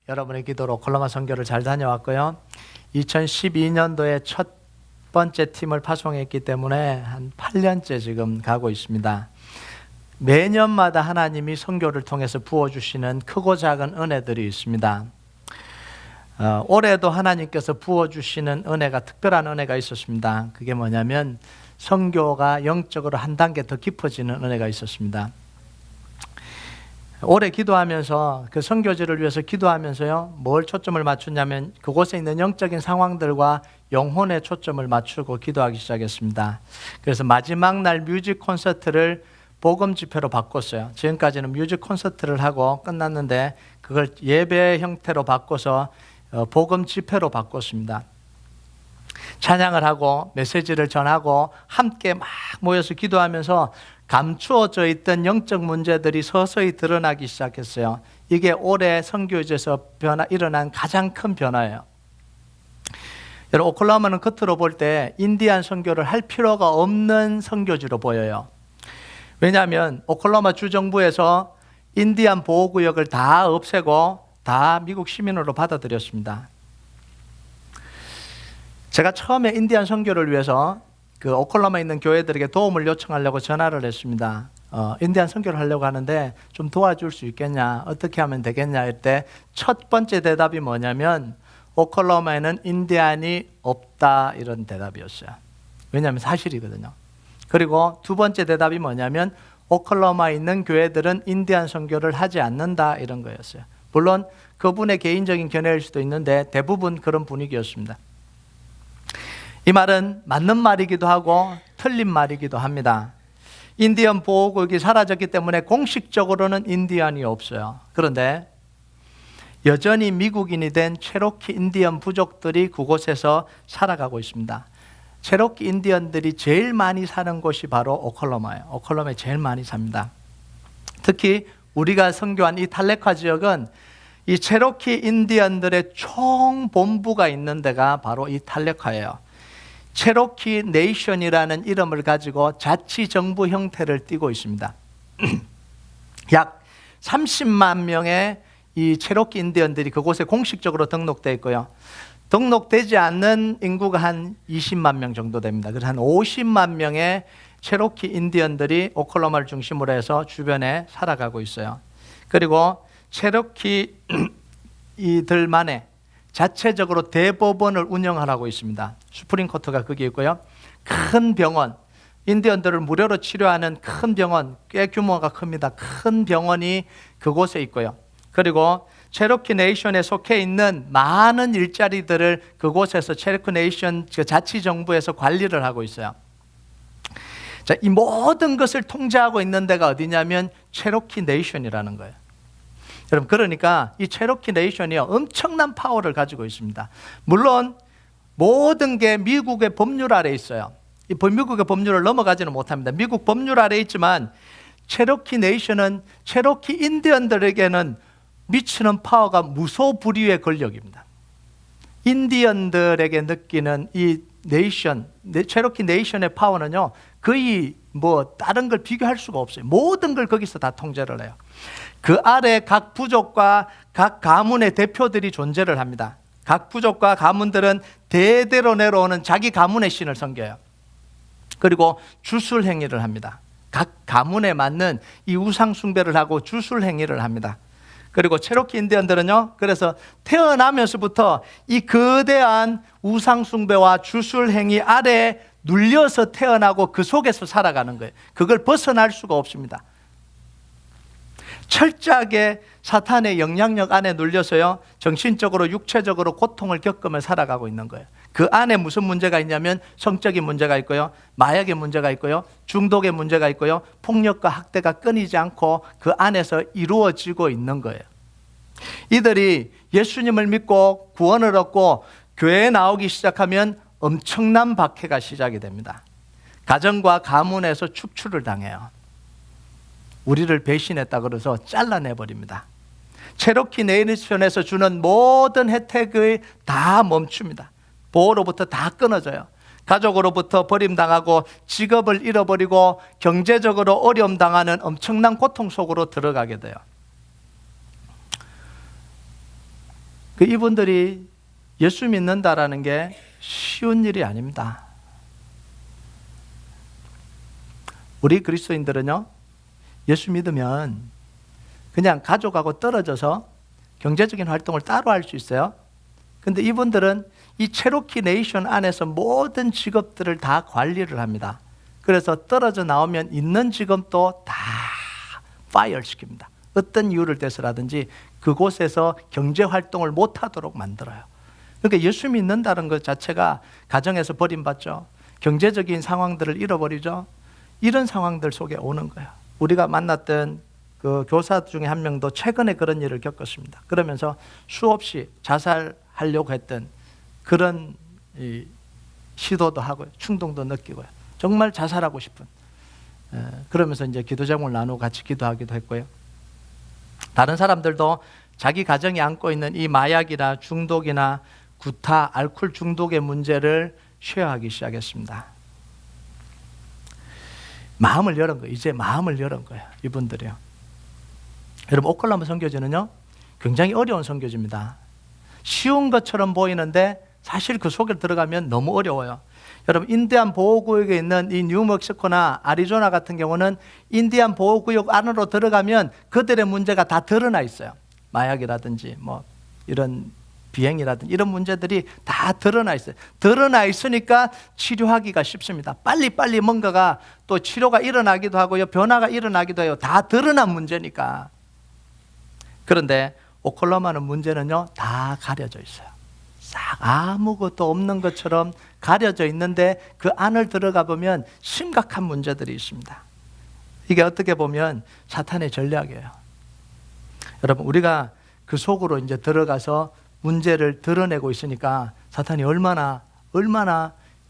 여러분의 기도로 오클라호마 선교를 잘 다녀왔고요. 2012년도에 첫 번째 팀을 파송했기 때문에 한 8년째 지금 가고 있습니다. 매년마다 하나님이 선교를 통해서 부어주시는 크고 작은 은혜들이 있습니다. 올해도 하나님께서 부어주시는 은혜가 특별한 은혜가 있었습니다. 그게 뭐냐면 선교가 영적으로 한 단계 더 깊어지는 은혜가 있었습니다. 올해 기도하면서 그 선교지를 위해서 기도하면서요, 뭘 초점을 맞추냐면 그곳에 있는 영적인 상황들과 영혼에 초점을 맞추고 기도하기 시작했습니다. 그래서 마지막 날 뮤직 콘서트를 복음 집회로 바꿨어요. 지금까지는 뮤직 콘서트를 하고 끝났는데 그걸 예배 형태로 바꿔서 복음 집회로 바꿨습니다. 찬양을 하고 메시지를 전하고 함께 막 모여서 기도하면서 감추어져 있던 영적 문제들이 서서히 드러나기 시작했어요. 이게 올해 선교지에서 일어난 가장 큰 변화예요. 여러분, 오클라호마는 겉으로 볼 때 인디안 선교를 할 필요가 없는 선교지로 보여요. 왜냐하면 오클라호마 주정부에서 인디안 보호구역을 다 없애고 다 미국 시민으로 받아들였습니다. 제가 처음에 인디안 선교를 위해서 그 오클라호마에 있는 교회들에게 도움을 요청하려고 전화를 했습니다. 인디안 선교를 하려고 하는데 좀 도와줄 수 있겠냐, 어떻게 하면 되겠냐 할 때 첫 번째 대답이 뭐냐면 오클라호마에는 인디안이 없다, 이런 대답이었어요. 왜냐하면 사실이거든요. 그리고 두 번째 대답이 뭐냐면 오클라호마에 있는 교회들은 인디안 선교를 하지 않는다, 이런 거였어요. 물론 그분의 개인적인 견해일 수도 있는데 대부분 그런 분위기였습니다. 이 말은 맞는 말이기도 하고 틀린 말이기도 합니다. 인디언 보호구역이 사라졌기 때문에 공식적으로는 인디언이 없어요. 그런데 여전히 미국인이 된 체로키 인디언 부족들이 그곳에서 살아가고 있습니다. 체로키 인디언들이 제일 많이 사는 곳이 바로 오클라호마예요. 오클라호마에 제일 많이 삽니다. 특히 우리가 선교한 이 탈레카 지역은 이 체로키 인디언들의 총본부가 있는 데가 바로 이 탈레카예요. 체로키 네이션이라는 이름을 가지고 자치정부 형태를 띠고 있습니다. 약 30만 명의 이 체로키 인디언들이 그곳에 공식적으로 등록되어 있고요. 등록되지 않는 인구가 한 20만 명 정도 됩니다. 그래서 한 50만 명의 체로키 인디언들이 오클라호마를 중심으로 해서 주변에 살아가고 있어요. 그리고 체로키 이들만의 자체적으로 대법원을 운영하고 있습니다. 수프림코트가 거기 있고요. 큰 병원, 인디언들을 무료로 치료하는 큰 병원, 꽤 규모가 큽니다. 큰 병원이 그곳에 있고요. 그리고 체로키 네이션에 속해 있는 많은 일자리들을 그곳에서 체로키 네이션 자치정부에서 관리를 하고 있어요. 자, 이 모든 것을 통제하고 있는 데가 어디냐면 체로키 네이션이라는 거예요. 여러분, 그러니까 이 체로키 네이션이 엄청난 파워를 가지고 있습니다. 물론 모든 게 미국의 법률 아래에 있어요. 이 미국의 법률을 넘어가지는 못합니다. 미국 법률 아래에 있지만 체로키 네이션은 체로키 인디언들에게는 미치는 파워가 무소불위의 권력입니다. 인디언들에게 느끼는 이 네이션, 체로키 네이션의 파워는요, 거의 뭐 다른 걸 비교할 수가 없어요. 모든 걸 거기서 다 통제를 해요. 그 아래 각 부족과 각 가문의 대표들이 존재를 합니다. 각 부족과 가문들은 대대로 내려오는 자기 가문의 신을 섬겨요. 그리고 주술 행위를 합니다. 각 가문에 맞는 이 우상 숭배를 하고 주술 행위를 합니다. 그리고 체로키 인디언들은요, 그래서 태어나면서부터 이 거대한 우상 숭배와 주술 행위 아래 눌려서 태어나고 그 속에서 살아가는 거예요. 그걸 벗어날 수가 없습니다. 철저하게 사탄의 영향력 안에 눌려서요, 정신적으로 육체적으로 고통을 겪으며 살아가고 있는 거예요. 그 안에 무슨 문제가 있냐면 성적인 문제가 있고요, 마약의 문제가 있고요, 중독의 문제가 있고요, 폭력과 학대가 끊이지 않고 그 안에서 이루어지고 있는 거예요. 이들이 예수님을 믿고 구원을 얻고 교회에 나오기 시작하면 엄청난 박해가 시작이 됩니다. 가정과 가문에서 축출을 당해요. 우리를 배신했다 그래서 잘라내버립니다. 체로키 네이션에서 주는 모든 혜택을 다 멈춥니다. 보호로부터 다 끊어져요. 가족으로부터 버림당하고 직업을 잃어버리고 경제적으로 어려움 당하는 엄청난 고통 속으로 들어가게 돼요. 이분들이 예수 믿는다라는 게 쉬운 일이 아닙니다. 우리 그리스도인들은요, 예수 믿으면 그냥 가족하고 떨어져서 경제적인 활동을 따로 할 수 있어요. 근데 이분들은 이 체로키 네이션 안에서 모든 직업들을 다 관리를 합니다. 그래서 떨어져 나오면 있는 직업도 다 파이어 시킵니다. 어떤 이유를 대서라든지 그곳에서 경제 활동을 못하도록 만들어요. 그러니까 예수 믿는다는 것 자체가 가정에서 버림받죠. 경제적인 상황들을 잃어버리죠. 이런 상황들 속에 오는 거예요. 우리가 만났던 그 교사 중에 한 명도 최근에 그런 일을 겪었습니다. 그러면서 수없이 자살하려고 했던 그런 시도도 하고요. 충동도 느끼고요. 정말 자살하고 싶은. 그러면서 이제 기도 제목을 나누고 같이 기도하기도 했고요. 다른 사람들도 자기 가정이 안고 있는 이 마약이나 중독이나 구타, 알코올 중독의 문제를 쉐어하기 시작했습니다. 마음을 열은 거예요. 이제 마음을 열은 거예요. 이분들이요. 여러분, 오클라호마 선교지는요, 굉장히 어려운 선교지입니다. 쉬운 것처럼 보이는데 사실 그 속에 들어가면 너무 어려워요. 여러분, 인디안 보호구역에 있는 이 뉴멕시코나 아리조나 같은 경우는 인디안 보호구역 안으로 들어가면 그들의 문제가 다 드러나 있어요. 마약이라든지 뭐 이런 비행이라든지 이런 문제들이 다 드러나 있어요. 드러나 있으니까 치료하기가 쉽습니다. 빨리빨리 뭔가가 또 치료가 일어나기도 하고요, 변화가 일어나기도 해요. 다 드러난 문제니까. 그런데 오클라호마는 문제는요, 다 가려져 있어요. 싹 아무것도 없는 것처럼 가려져 있는데 그 안을 들어가 보면 심각한 문제들이 있습니다. 이게 어떻게 보면 사탄의 전략이에요. 여러분, 우리가 그 속으로 이제 들어가서 문제를 드러내고 있으니까 사탄이 얼마나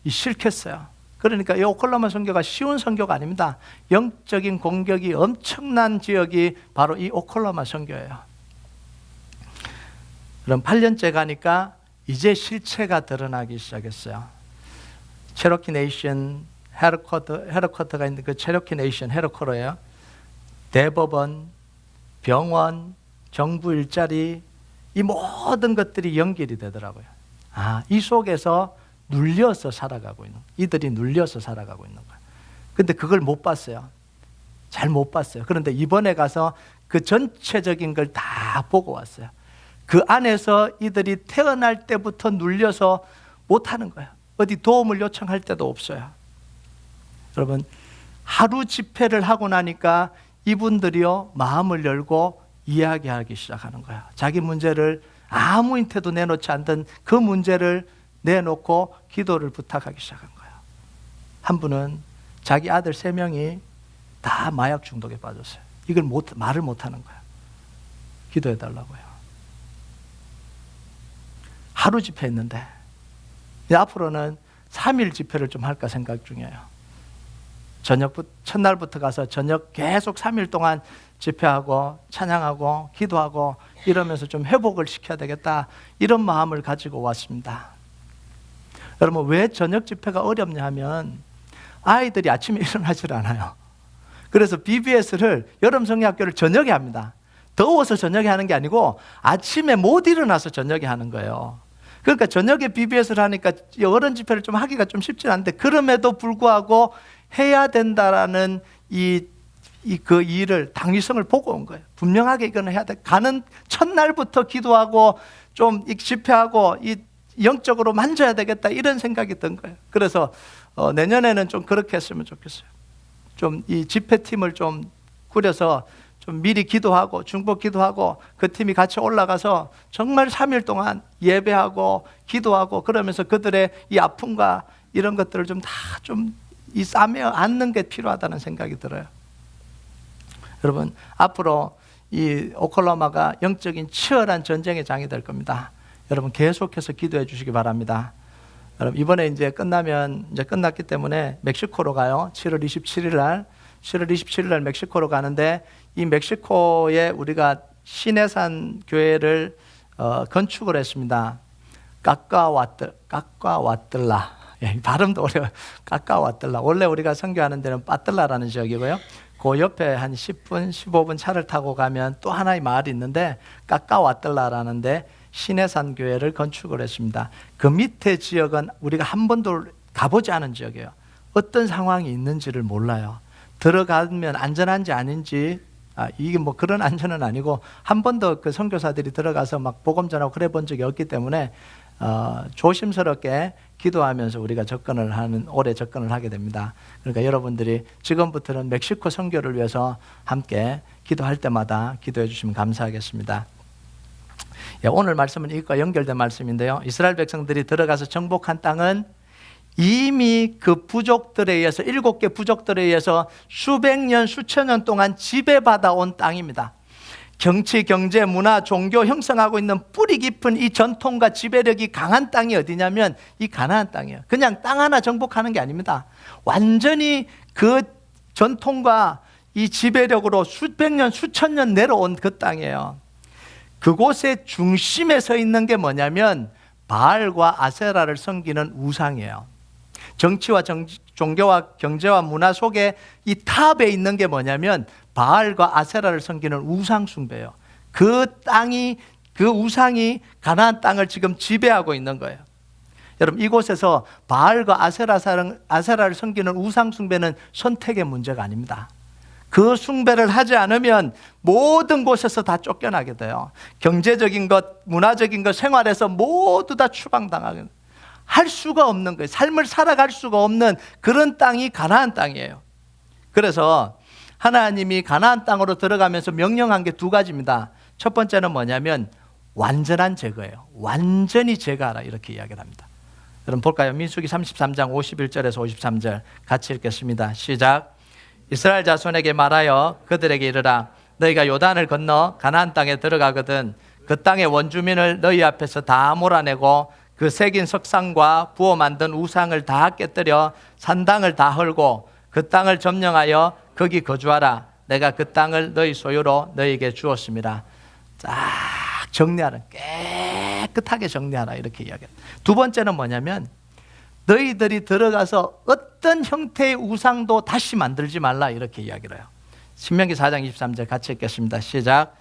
싫겠어요. 그러니까 이 오클라호마 선교가 쉬운 선교가 아닙니다. 영적인 공격이 엄청난 지역이 바로 이 오클라호마 선교예요. 그럼 8년째 가니까 이제 실체가 드러나기 시작했어요. 체로키 네이션 헤드쿼터가 있는 그 체로키 네이션 헤드쿼터예요. 대법원, 병원, 정부 일자리, 이 모든 것들이 연결이 되더라고요. 이 속에서 눌려서 살아가고 있는, 이들이 눌려서 살아가고 있는 거예요. 근데 그걸 못 봤어요. 잘 못 봤어요. 그런데 이번에 가서 그 전체적인 걸 다 보고 왔어요. 그 안에서 이들이 태어날 때부터 눌려서 못하는 거예요. 어디 도움을 요청할 때도 없어요. 여러분, 하루 집회를 하고 나니까 이분들이요, 마음을 열고 이야기하기 시작하는 거예요. 자기 문제를 아무 힌트도 내놓지 않던 그 문제를 내놓고 기도를 부탁하기 시작한 거예요. 한 분은 자기 아들 3명이 다 마약 중독에 빠졌어요. 이걸 말을 못하는 거예요. 기도해달라고요. 하루 집회했는데 앞으로는 3일 집회를 좀 할까 생각 중이에요. 첫날부터 가서 저녁 계속 3일 동안 집회하고 찬양하고 기도하고 이러면서 좀 회복을 시켜야 되겠다, 이런 마음을 가지고 왔습니다. 여러분, 왜 저녁 집회가 어렵냐 하면 아이들이 아침에 일어나질 않아요. 그래서 BBS를, 여름 성리학교를 저녁에 합니다. 더워서 저녁에 하는 게 아니고 아침에 못 일어나서 저녁에 하는 거예요. 그러니까 저녁에 BBS를 하니까 어른 집회를 좀 하기가 좀 쉽지 않은데, 그럼에도 불구하고 해야 된다라는 그 일을, 당위성을 보고 온 거예요. 분명하게 이거는 해야 돼. 가는 첫날부터 기도하고 좀 집회하고 영적으로 만져야 되겠다, 이런 생각이 든 거예요. 그래서 내년에는 좀 그렇게 했으면 좋겠어요. 좀 이 집회팀을 좀 꾸려서 좀 미리 기도하고 중보 기도하고 그 팀이 같이 올라가서 정말 3일 동안 예배하고 기도하고 그러면서 그들의 이 아픔과 이런 것들을 좀 다 좀 이 싸매어 안는 게 필요하다는 생각이 들어요. 여러분, 앞으로 이 오클라호마가 영적인 치열한 전쟁의 장이 될 겁니다. 여러분, 계속해서 기도해 주시기 바랍니다. 여러분, 이번에 이제 끝났기 때문에 멕시코로 가요. 7월 27일 날 멕시코로 가는데, 이 멕시코에 우리가 시내산 교회를 건축을 했습니다. 까까와뜰라. 예, 발음도 어려워요. 까까와뜰라. 원래 우리가 선교하는 데는 빠뜰라라는 지역이고요. 그 옆에 한 10분, 15분 차를 타고 가면 또 하나의 마을이 있는데 까까와뜰라라는데 신해산 교회를 건축을 했습니다. 그 밑에 지역은 우리가 한 번도 가보지 않은 지역이에요. 어떤 상황이 있는지를 몰라요. 들어가면 안전한지 아닌지, 이게 뭐 그런 안전은 아니고 한 번도 그 선교사들이 들어가서 막 복음 전하고 그래 본 적이 없기 때문에 조심스럽게 기도하면서 우리가 올해 접근을 하게 됩니다. 그러니까 여러분들이 지금부터는 멕시코 선교를 위해서 함께 기도할 때마다 기도해 주시면 감사하겠습니다. 오늘 말씀은 이것과 연결된 말씀인데요. 이스라엘 백성들이 들어가서 정복한 땅은 이미 그 부족들에 의해서 7개 부족들에 의해서 수백 년, 수천 년 동안 지배받아 온 땅입니다. 정치, 경제, 문화, 종교 형성하고 있는 뿌리 깊은 이 전통과 지배력이 강한 땅이 어디냐면 이 가나안 땅이에요. 그냥 땅 하나 정복하는 게 아닙니다. 완전히 그 전통과 이 지배력으로 수백 년, 수천 년 내려온 그 땅이에요. 그곳의 중심에 서 있는 게 뭐냐면 바알과 아세라를 섬기는 우상이에요. 정치와 종교와 경제와 문화 속에 이 탑에 있는 게 뭐냐면 바알과 아세라를 섬기는 우상 숭배예요. 그 우상이 가나안 땅을 지금 지배하고 있는 거예요. 여러분, 이곳에서 바알과 아세라를 섬기는 우상 숭배는 선택의 문제가 아닙니다. 그 숭배를 하지 않으면 모든 곳에서 다 쫓겨나게 돼요. 경제적인 것, 문화적인 것, 생활에서 모두 다 추방당하게 돼요. 할 수가 없는 거예요. 삶을 살아갈 수가 없는 그런 땅이 가나안 땅이에요. 그래서 하나님이 가나안 땅으로 들어가면서 명령한 게 2가지입니다. 첫 번째는 뭐냐면 완전한 제거예요. 완전히 제거하라, 이렇게 이야기를 합니다. 여러분 볼까요? 민수기 33장 51절에서 53절 같이 읽겠습니다. 시작. 이스라엘 자손에게 말하여 그들에게 이르라. 너희가 요단을 건너 가나안 땅에 들어가거든 그 땅의 원주민을 너희 앞에서 다 몰아내고 그 새긴 석상과 부어 만든 우상을 다 깨뜨려 산당을 다 헐고 그 땅을 점령하여 거기 거주하라. 내가 그 땅을 너희 소유로 너희에게 주었습니다. 쫙 정리하라. 깨끗하게 정리하라, 이렇게 이야기합니다. 2번째는 뭐냐면 너희들이 들어가서 어떤 형태의 우상도 다시 만들지 말라, 이렇게 이야기를 해요. 신명기 4장 23절 같이 읽겠습니다. 시작.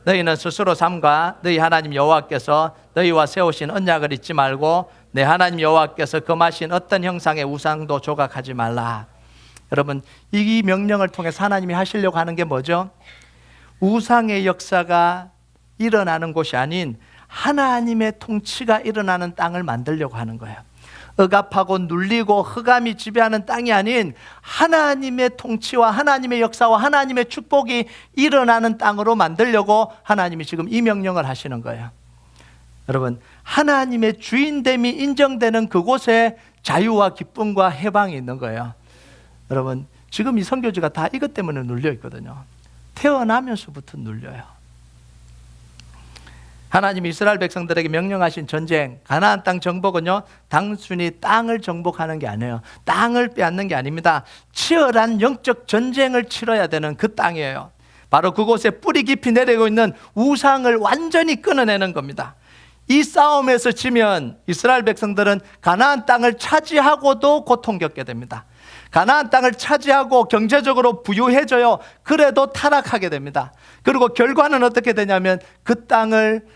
너희는 스스로 삼가 너희 하나님 여호와께서 너희와 세우신 언약을 잊지 말고 내 하나님 여호와께서 금하신 어떤 형상의 우상도 조각하지 말라. 여러분, 이 명령을 통해서 하나님이 하시려고 하는 게 뭐죠? 우상의 역사가 일어나는 곳이 아닌 하나님의 통치가 일어나는 땅을 만들려고 하는 거예요. 억압하고 눌리고 흑암이 지배하는 땅이 아닌 하나님의 통치와 하나님의 역사와 하나님의 축복이 일어나는 땅으로 만들려고 하나님이 지금 이 명령을 하시는 거예요. 여러분, 하나님의 주인됨이 인정되는 그곳에 자유와 기쁨과 해방이 있는 거예요. 여러분, 지금 이 선교지가 다 이것 때문에 눌려 있거든요. 태어나면서부터 눌려요. 하나님이 이스라엘 백성들에게 명령하신 전쟁, 가나안 땅 정복은요, 단순히 땅을 정복하는 게 아니에요. 땅을 빼앗는 게 아닙니다. 치열한 영적 전쟁을 치러야 되는 그 땅이에요. 바로 그곳에 뿌리 깊이 내리고 있는 우상을 완전히 끊어내는 겁니다. 이 싸움에서 지면 이스라엘 백성들은 가나안 땅을 차지하고도 고통 겪게 됩니다. 가나안 땅을 차지하고 경제적으로 부유해져요. 그래도 타락하게 됩니다. 그리고 결과는 어떻게 되냐면 그 땅을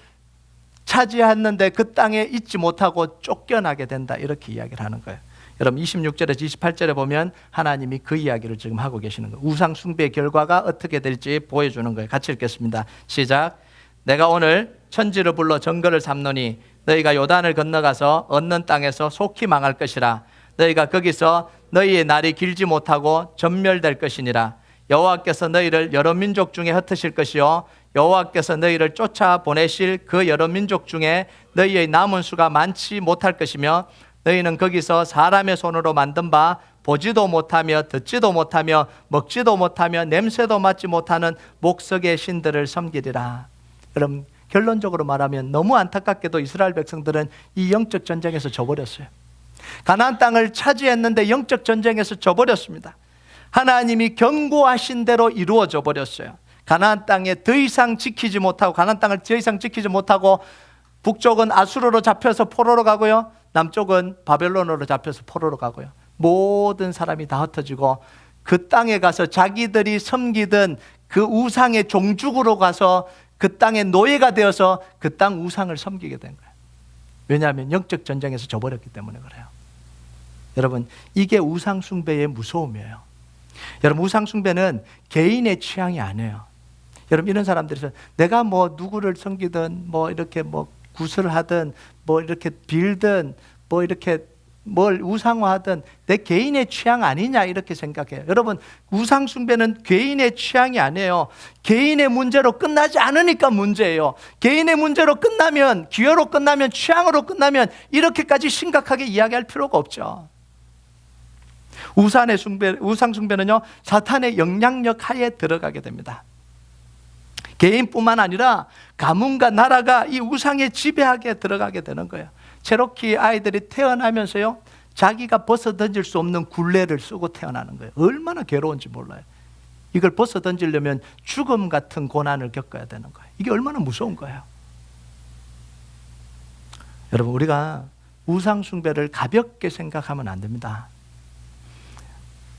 차지했는데 그 땅에 있지 못하고 쫓겨나게 된다, 이렇게 이야기를 하는 거예요. 여러분 26절에서 28절에 보면 하나님이 그 이야기를 지금 하고 계시는 거예요. 우상 숭배의 결과가 어떻게 될지 보여주는 거예요. 같이 읽겠습니다. 시작. 내가 오늘 천지를 불러 정거를 삼노니 너희가 요단을 건너가서 얻는 땅에서 속히 망할 것이라. 너희가 거기서 너희의 날이 길지 못하고 전멸될 것이니라. 여호와께서 너희를 여러 민족 중에 흩으실 것이요 여호와께서 너희를 쫓아보내실 그 여러 민족 중에 너희의 남은 수가 많지 못할 것이며 너희는 거기서 사람의 손으로 만든 바 보지도 못하며 듣지도 못하며 먹지도 못하며 냄새도 맡지 못하는 목석의 신들을 섬기리라. 여러분, 결론적으로 말하면 너무 안타깝게도 이스라엘 백성들은 이 영적 전쟁에서 져버렸어요. 가나안 땅을 차지했는데 영적 전쟁에서 져버렸습니다. 하나님이 경고하신 대로 이루어져 버렸어요. 가나안 땅에 더 이상 지키지 못하고, 가나안 땅을 더 이상 지키지 못하고 북쪽은 아수르로 잡혀서 포로로 가고요, 남쪽은 바벨론으로 잡혀서 포로로 가고요. 모든 사람이 다 흩어지고 그 땅에 가서 자기들이 섬기던 그 우상의 종죽으로 가서 그 땅의 노예가 되어서 그 땅 우상을 섬기게 된 거예요. 왜냐하면 영적 전쟁에서 져버렸기 때문에 그래요. 여러분, 이게 우상 숭배의 무서움이에요. 여러분, 우상 숭배는 개인의 취향이 아니에요. 여러분, 이런 사람들이 내가 뭐 누구를 섬기든 뭐 이렇게 뭐 구슬을 하든 뭐 이렇게 빌든 뭐 이렇게 뭘 우상화하든 내 개인의 취향 아니냐 이렇게 생각해요. 여러분, 우상 숭배는 개인의 취향이 아니에요. 개인의 문제로 끝나지 않으니까 문제예요. 개인의 문제로 끝나면, 기여로 끝나면, 취향으로 끝나면 이렇게까지 심각하게 이야기할 필요가 없죠. 우상 숭배는요, 사탄의 영향력 하에 들어가게 됩니다. 개인뿐만 아니라 가문과 나라가 이 우상에 지배하게 들어가게 되는 거예요. 체로키 아이들이 태어나면서요, 자기가 벗어 던질 수 없는 굴레를 쓰고 태어나는 거예요. 얼마나 괴로운지 몰라요. 이걸 벗어 던지려면 죽음 같은 고난을 겪어야 되는 거예요. 이게 얼마나 무서운 거예요. 여러분, 우리가 우상 숭배를 가볍게 생각하면 안 됩니다.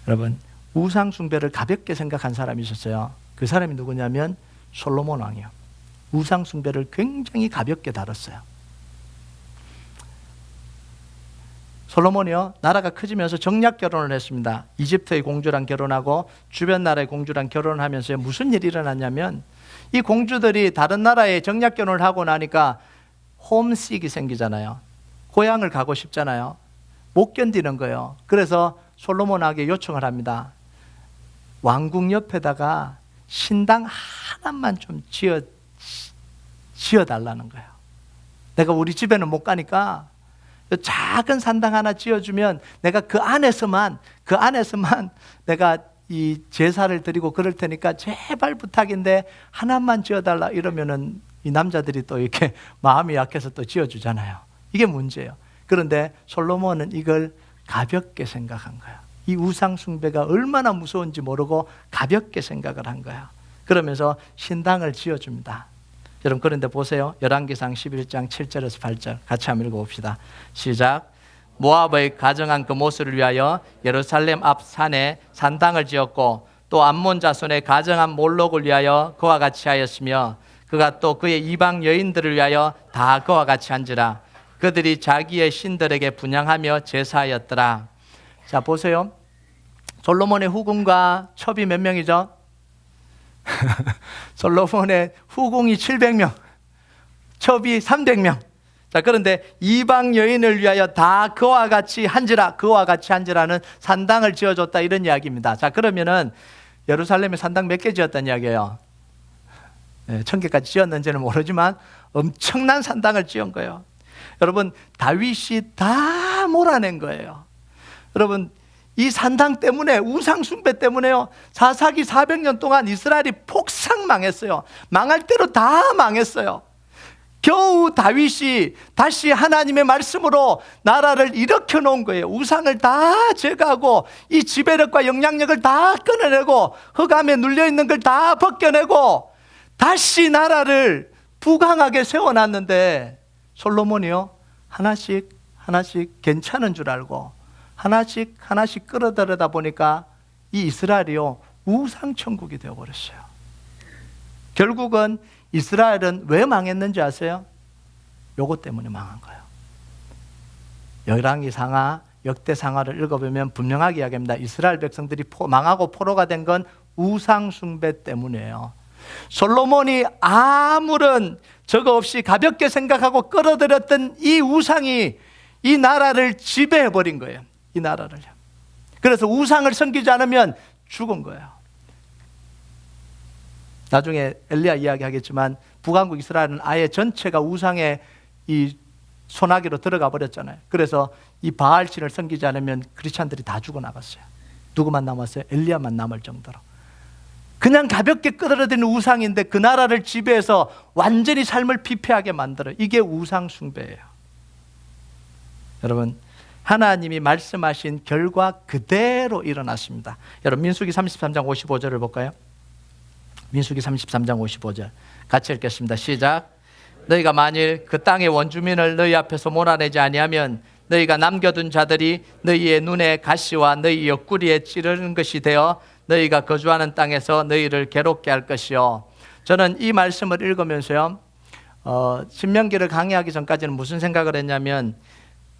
여러분, 우상 숭배를 가볍게 생각한 사람이 있었어요. 그 사람이 누구냐면 솔로몬 왕이요. 우상 숭배를 굉장히 가볍게 다뤘어요. 솔로몬이요, 나라가 커지면서 정략 결혼을 했습니다. 이집트의 공주랑 결혼하고 주변 나라의 공주랑 결혼을 하면서 무슨 일이 일어났냐면, 이 공주들이 다른 나라에 정략 결혼을 하고 나니까 홈식이 생기잖아요. 고향을 가고 싶잖아요. 못 견디는 거예요. 그래서 솔로몬에게 요청을 합니다. 왕궁 옆에다가 신당 하나만 좀 지어달라는 거예요. 내가 우리 집에는 못 가니까 작은 산당 하나 지어주면 내가 그 안에서만 내가 이 제사를 드리고 그럴 테니까 제발 부탁인데 하나만 지어달라 이러면은 이 남자들이 또 이렇게 마음이 약해서 또 지어주잖아요. 이게 문제예요. 그런데 솔로몬은 이걸 가볍게 생각한 거예요. 이 우상 숭배가 얼마나 무서운지 모르고 가볍게 생각을 한 거예요. 그러면서 신당을 지어줍니다. 여러분, 그런데 보세요. 열왕기상 11장 7절에서 8절 같이 한번 읽어봅시다. 시작. 모압의 가정한 그 모습을 위하여 예루살렘 앞 산에 산당을 지었고, 또 암몬 자손의 가정한 몰록을 위하여 그와 같이 하였으며, 그가 또 그의 이방 여인들을 위하여 다 그와 같이 한지라. 그들이 자기의 신들에게 분향하며 제사하였더라. 자, 보세요. 솔로몬의 후궁과 첩이 몇 명이죠? 솔로몬의 후궁이 700명, 첩이 300명. 자, 그런데 이방 여인을 위하여 다 그와 같이 한지라, 그와 같이 한지라는 산당을 지어줬다, 이런 이야기입니다. 자, 그러면은 예루살렘에 산당 몇 개 지었다는 이야기예요? 1000개까지 지었는지는 모르지만 엄청난 산당을 지은 거예요. 여러분, 다윗이 다 몰아낸 거예요. 여러분, 이 산당 때문에, 우상 숭배 때문에요, 사사기 400년 동안 이스라엘이 폭삭 망했어요. 망할 대로 다 망했어요. 겨우 다윗이 다시 하나님의 말씀으로 나라를 일으켜 놓은 거예요. 우상을 다 제거하고 이 지배력과 영향력을 다 끊어내고 흑암에 눌려있는 걸 다 벗겨내고 다시 나라를 부강하게 세워놨는데, 솔로몬이요, 하나씩 괜찮은 줄 알고 하나씩 끌어들여다 보니까 이 이스라엘이요, 우상천국이 되어버렸어요. 결국은 이스라엘은 왜 망했는지 아세요? 요것 때문에 망한 거예요. 열왕기상하, 역대상하를 읽어보면 분명하게 이야기합니다. 이스라엘 백성들이 망하고 포로가 된 건 우상 숭배 때문이에요. 솔로몬이 아무런 저거 없이 가볍게 생각하고 끌어들였던 이 우상이 이 나라를 지배해버린 거예요. 이 나라를요. 그래서 우상을 섬기지 않으면 죽은 거예요. 나중에 엘리야 이야기하겠지만 북왕국 이스라엘은 아예 전체가 우상의 이 소나기로 들어가 버렸잖아요. 그래서 이 바알신을 섬기지 않으면 크리스찬들이 다 죽어나갔어요. 누구만 남았어요? 엘리야만 남을 정도로. 그냥 가볍게 끌어들이는 우상인데 그 나라를 지배해서 완전히 삶을 피폐하게 만들어요. 이게 우상 숭배예요. 여러분, 하나님이 말씀하신 결과 그대로 일어났습니다. 여러분, 민수기 33장 55절을 볼까요? 민수기 33장 55절 같이 읽겠습니다. 시작. 너희가 만일 그 땅의 원주민을 너희 앞에서 몰아내지 아니하면 너희가 남겨둔 자들이 너희의 눈에 가시와 너희 옆구리에 찌르는 것이 되어 너희가 거주하는 땅에서 너희를 괴롭게 할 것이요, 저는 이 말씀을 읽으면서요, 신명기를 강의하기 전까지는 무슨 생각을 했냐면,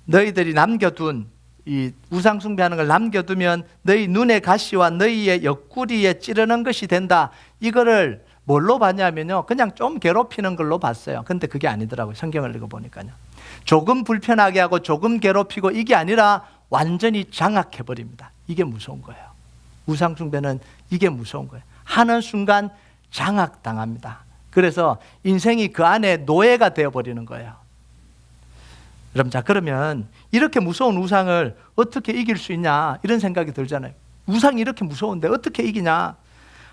너희들이 남겨둔 이 우상 숭배하는 걸 남겨두면 너희 눈의 가시와 너희의 옆구리에 찌르는 것이 된다. 이거를 뭘로 봤냐면요, 그냥 좀 괴롭히는 걸로 봤어요. 근데 그게 아니더라고요. 성경을 읽어보니까요. 조금 불편하게 하고 조금 괴롭히고 이게 아니라 완전히 장악해버립니다. 이게 무서운 거예요. 우상 숭배는 이게 무서운 거예요. 하는 순간 장악당합니다. 그래서 인생이 그 안에 노예가 되어버리는 거예요. 여러분, 자, 그러면 이렇게 무서운 우상을 어떻게 이길 수 있냐, 이런 생각이 들잖아요. 우상이 이렇게 무서운데 어떻게 이기냐?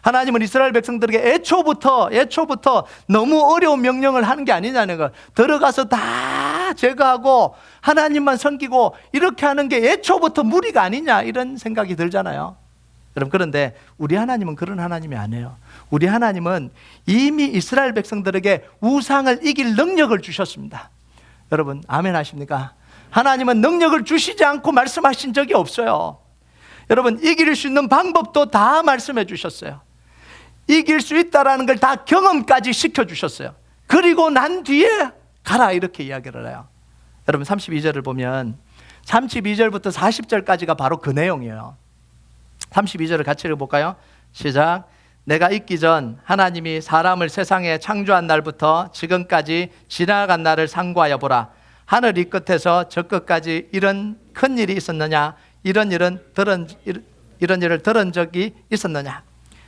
하나님은 이스라엘 백성들에게 애초부터 너무 어려운 명령을 하는 게 아니냐는 거. 들어가서 다 제거하고 하나님만 섬기고 이렇게 하는 게 애초부터 무리가 아니냐, 이런 생각이 들잖아요. 여러분, 그런데 우리 하나님은 그런 하나님이 아니에요. 우리 하나님은 이미 이스라엘 백성들에게 우상을 이길 능력을 주셨습니다. 여러분, 아멘 하십니까? 하나님은 능력을 주시지 않고 말씀하신 적이 없어요. 여러분, 이길 수 있는 방법도 다 말씀해 주셨어요. 이길 수 있다라는 걸 다 경험까지 시켜주셨어요. 그리고 난 뒤에 가라, 이렇게 이야기를 해요. 여러분, 32절을 보면 32절부터 40절까지가 바로 그 내용이에요. 32절을 같이 읽어볼까요? 시작. 내가 있기 전 하나님이 사람을 세상에 창조한 날부터 지금까지 지나간 날을 상고하여 보라. 하늘 이 끝에서 저 끝까지 이런 큰 일이 있었느냐? 이런 일을 들은 적이 있었느냐?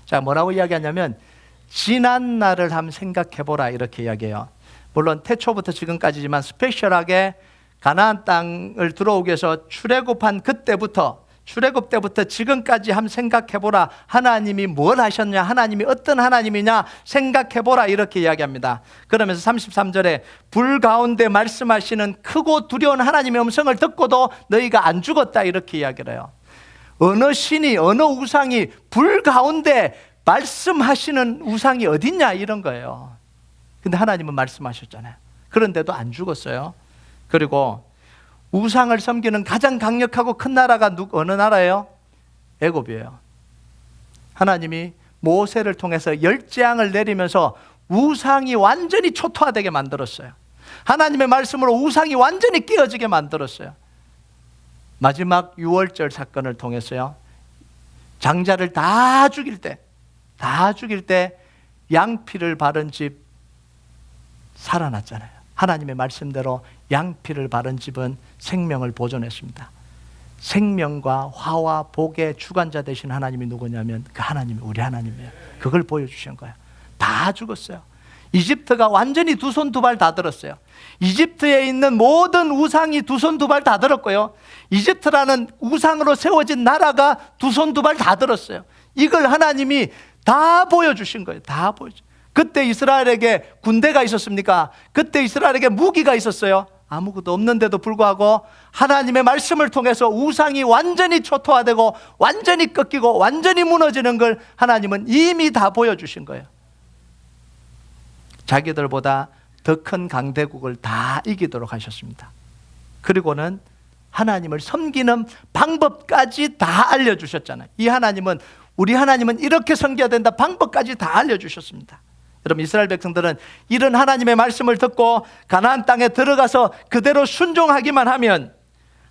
자, 뭐라고 이야기하냐면 지난 날을 한번 생각해 보라, 이렇게 이야기해요. 물론 태초부터 지금까지지만 스페셜하게 가나안 땅을 들어오기 위해서 출애굽한 그때부터, 출애굽 때부터 지금까지 한번 생각해보라. 하나님이 뭘 하셨냐, 하나님이 어떤 하나님이냐 생각해보라, 이렇게 이야기합니다. 그러면서 33절에 불 가운데 말씀하시는 크고 두려운 하나님의 음성을 듣고도 너희가 안 죽었다, 이렇게 이야기를 해요. 어느 신이, 어느 우상이 불 가운데 말씀하시는 우상이 어딨냐, 이런 거예요. 근데 하나님은 말씀하셨잖아요. 그런데도 안 죽었어요. 그리고 우상을 섬기는 가장 강력하고 큰 나라가 어느 나라예요? 애굽이에요. 하나님이 모세를 통해서 10재앙을 내리면서 우상이 완전히 초토화되게 만들었어요. 하나님의 말씀으로 우상이 완전히 깨어지게 만들었어요. 마지막 6월절 사건을 통해서요, 장자를 다 죽일 때 양피를 바른 집 살아났잖아요. 하나님의 말씀대로 양피를 바른 집은 생명을 보존했습니다. 생명과 화와 복의 주관자 되신 하나님이 누구냐면 그 하나님이 우리 하나님이에요. 그걸 보여주신 거예요. 다 죽었어요. 이집트가 완전히 두 손 두 발 다 들었어요. 이집트에 있는 모든 우상이 두 손 두 발 다 들었고요, 이집트라는 우상으로 세워진 나라가 두 손 두 발 다 들었어요. 이걸 하나님이 다 보여주신 거예요. 다 보여주신. 그때 이스라엘에게 군대가 있었습니까? 그때 이스라엘에게 무기가 있었어요? 아무것도 없는데도 불구하고 하나님의 말씀을 통해서 우상이 완전히 초토화되고 완전히 꺾이고 완전히 무너지는 걸 하나님은 이미 다 보여주신 거예요. 자기들보다 더 큰 강대국을 다 이기도록 하셨습니다. 그리고는 하나님을 섬기는 방법까지 다 알려주셨잖아요. 이 하나님은, 우리 하나님은 이렇게 섬겨야 된다 방법까지 다 알려주셨습니다. 여러분, 이스라엘 백성들은 이런 하나님의 말씀을 듣고 가나안 땅에 들어가서 그대로 순종하기만 하면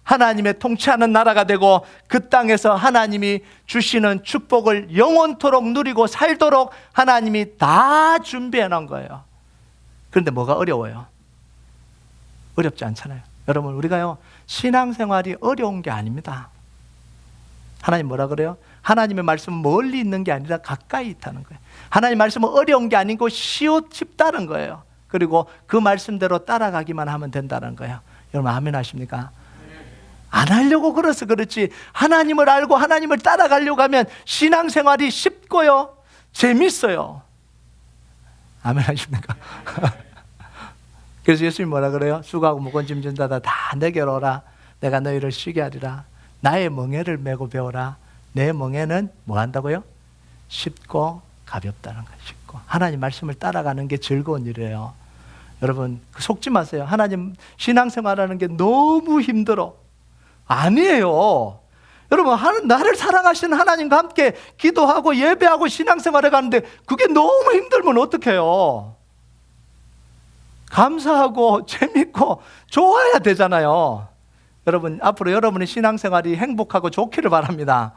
하나님의 통치하는 나라가 되고 그 땅에서 하나님이 주시는 축복을 영원토록 누리고 살도록 하나님이 다 준비해 놓은 거예요. 그런데 뭐가 어려워요? 어렵지 않잖아요. 여러분, 우리가요, 신앙생활이 어려운 게 아닙니다. 하나님 뭐라 그래요? 하나님의 말씀은 멀리 있는 게 아니라 가까이 있다는 거예요. 하나님 말씀은 어려운 게 아니고 쉽다는 거예요. 그리고 그 말씀대로 따라가기만 하면 된다는 거예요. 여러분, 아멘 하십니까? 안 하려고 그래서 그렇지, 하나님을 알고 하나님을 따라가려고 하면 신앙생활이 쉽고요, 재밌어요. 아멘 하십니까? 그래서 예수님이 뭐라 그래요? 수고하고 무거운 짐 진다 다 내게로 오라. 내가 너희를 쉬게 하리라. 나의 멍에를 메고 배우라. 내 멍에는 뭐 한다고요? 쉽고 가볍다는 거예요. 쉽고. 하나님 말씀을 따라가는 게 즐거운 일이에요. 여러분, 속지 마세요. 하나님 신앙생활하는 게 너무 힘들어. 아니에요. 여러분, 나를 사랑하시는 하나님과 함께 기도하고 예배하고 신앙생활에 가는데 그게 너무 힘들면 어떡해요? 감사하고 재밌고 좋아야 되잖아요. 여러분, 앞으로 여러분의 신앙생활이 행복하고 좋기를 바랍니다.